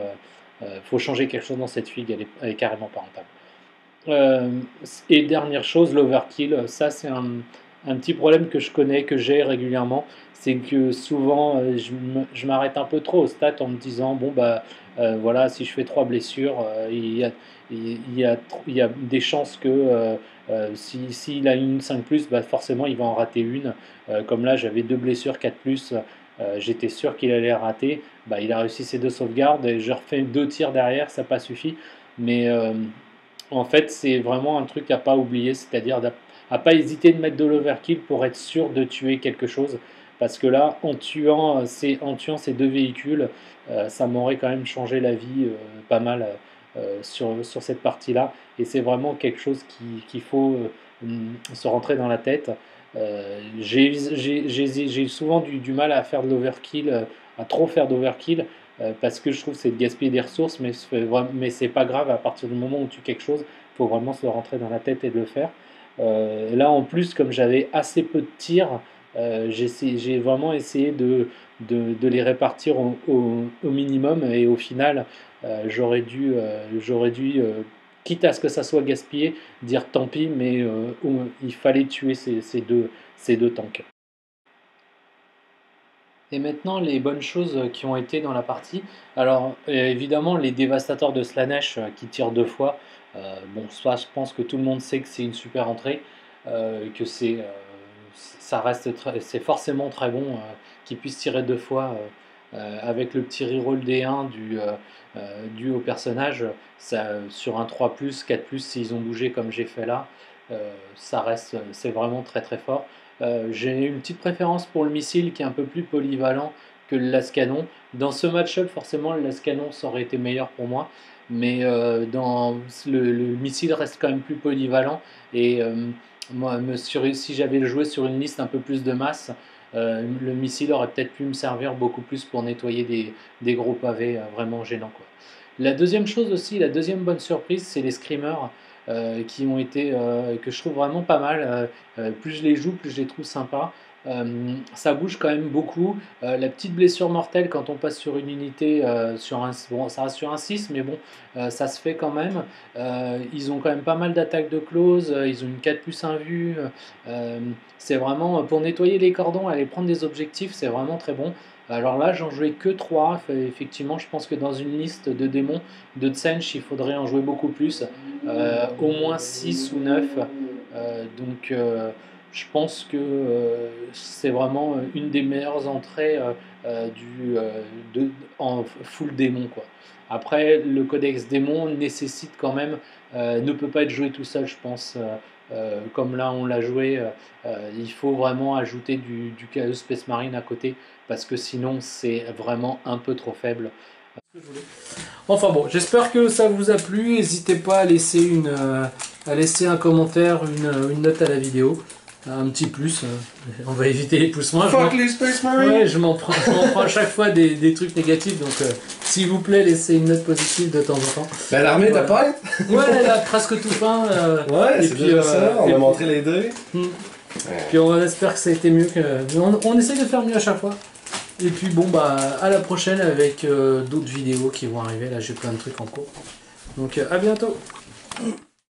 faut changer quelque chose dans cette figue, elle est carrément pas rentable. Euh, et dernière chose, l'overkill, ça c'est un petit problème que je connais, que j'ai régulièrement, c'est que souvent je m'arrête un peu trop au stat en me disant, bon bah voilà, si je fais 3 blessures, il y a des chances que s'il a une 5+, bah forcément il va en rater une. Comme là j'avais 2 blessures 4+, j'étais sûr qu'il allait rater, bah, il a réussi ses 2 sauvegardes et je refais 2 tirs derrière, ça n'a pas suffi. Mais en fait, c'est vraiment un truc à pas oublier, c'est-à-dire à pas hésiter de mettre de l'overkill pour être sûr de tuer quelque chose. Parce que là, en tuant ces 2 véhicules, ça m'aurait quand même changé la vie pas mal sur cette partie-là. Et c'est vraiment quelque chose qu'il faut se rentrer dans la tête. J'ai souvent du mal à faire de l'overkill, à trop faire d'overkill parce que je trouve que c'est de gaspiller des ressources, mais c'est pas grave à partir du moment où tu tues quelque chose, il faut vraiment se rentrer dans la tête et de le faire. Là en plus, comme j'avais assez peu de tirs, j'ai vraiment essayé de les répartir au minimum et au final, j'aurais dû quitte à ce que ça soit gaspillé, dire tant pis, mais il fallait tuer ces deux tanks. Et maintenant, les bonnes choses qui ont été dans la partie. Alors, évidemment, les dévastateurs de Slanesh qui tirent 2 fois. Bon, ça, je pense que tout le monde sait que c'est une super entrée, que ça reste c'est forcément très bon qu'ils puissent tirer 2 fois avec le petit reroll D1 dû au personnage. Ça, sur un 3+, 4+, s'ils ont bougé comme j'ai fait là, ça reste, c'est vraiment très très fort. J'ai une petite préférence pour le missile qui est un peu plus polyvalent que le Lascanon. Dans ce match-up, forcément, le Lascanon ça aurait été meilleur pour moi. Mais dans le missile reste quand même plus polyvalent. Et moi, si j'avais joué sur une liste un peu plus de masse, le missile aurait peut-être pu me servir beaucoup plus pour nettoyer des gros pavés vraiment gênants, quoi. La deuxième chose aussi, la deuxième bonne surprise, c'est les screamers qui ont été, que je trouve vraiment pas mal. Plus je les joue, plus je les trouve sympas. Ça bouge quand même beaucoup. La petite blessure mortelle quand on passe sur une unité, bon, ça reste sur un 6, mais bon, ça se fait quand même. Ils ont quand même pas mal d'attaques de close, ils ont une 4+1 vue. C'est vraiment, pour nettoyer les cordons, aller prendre des objectifs, c'est vraiment très bon. Alors là, j'en jouais que 3. Effectivement, je pense que dans une liste de démons de Tsench, il faudrait en jouer beaucoup plus. Au moins 6 ou 9. Donc, je pense que c'est vraiment une des meilleures entrées en full démon, quoi. Après, le codex démon nécessite quand même, ne peut pas être joué tout seul, je pense. Comme là on l'a joué, il faut vraiment ajouter du Chaos Space Marine à côté parce que sinon c'est vraiment un peu trop faible. Enfin bon, j'espère que ça vous a plu. N'hésitez pas à laisser un commentaire, une note à la vidéo. Un petit plus, on va éviter les pouces moins. Fuck les Space Marines. Ouais, je m'en prends à chaque fois des trucs négatifs, donc s'il vous plaît, laissez une note positive de temps en temps. Ben l'armée t'as pas. Ouais, elle a presque tout peint. Ouais, c'est déjà ça, on a montré les deux. Puis on espère que ça a été mieux que... On essaye de faire mieux à chaque fois. Et puis bon, bah à la prochaine avec d'autres vidéos qui vont arriver. Là, j'ai plein de trucs en cours. Donc à bientôt.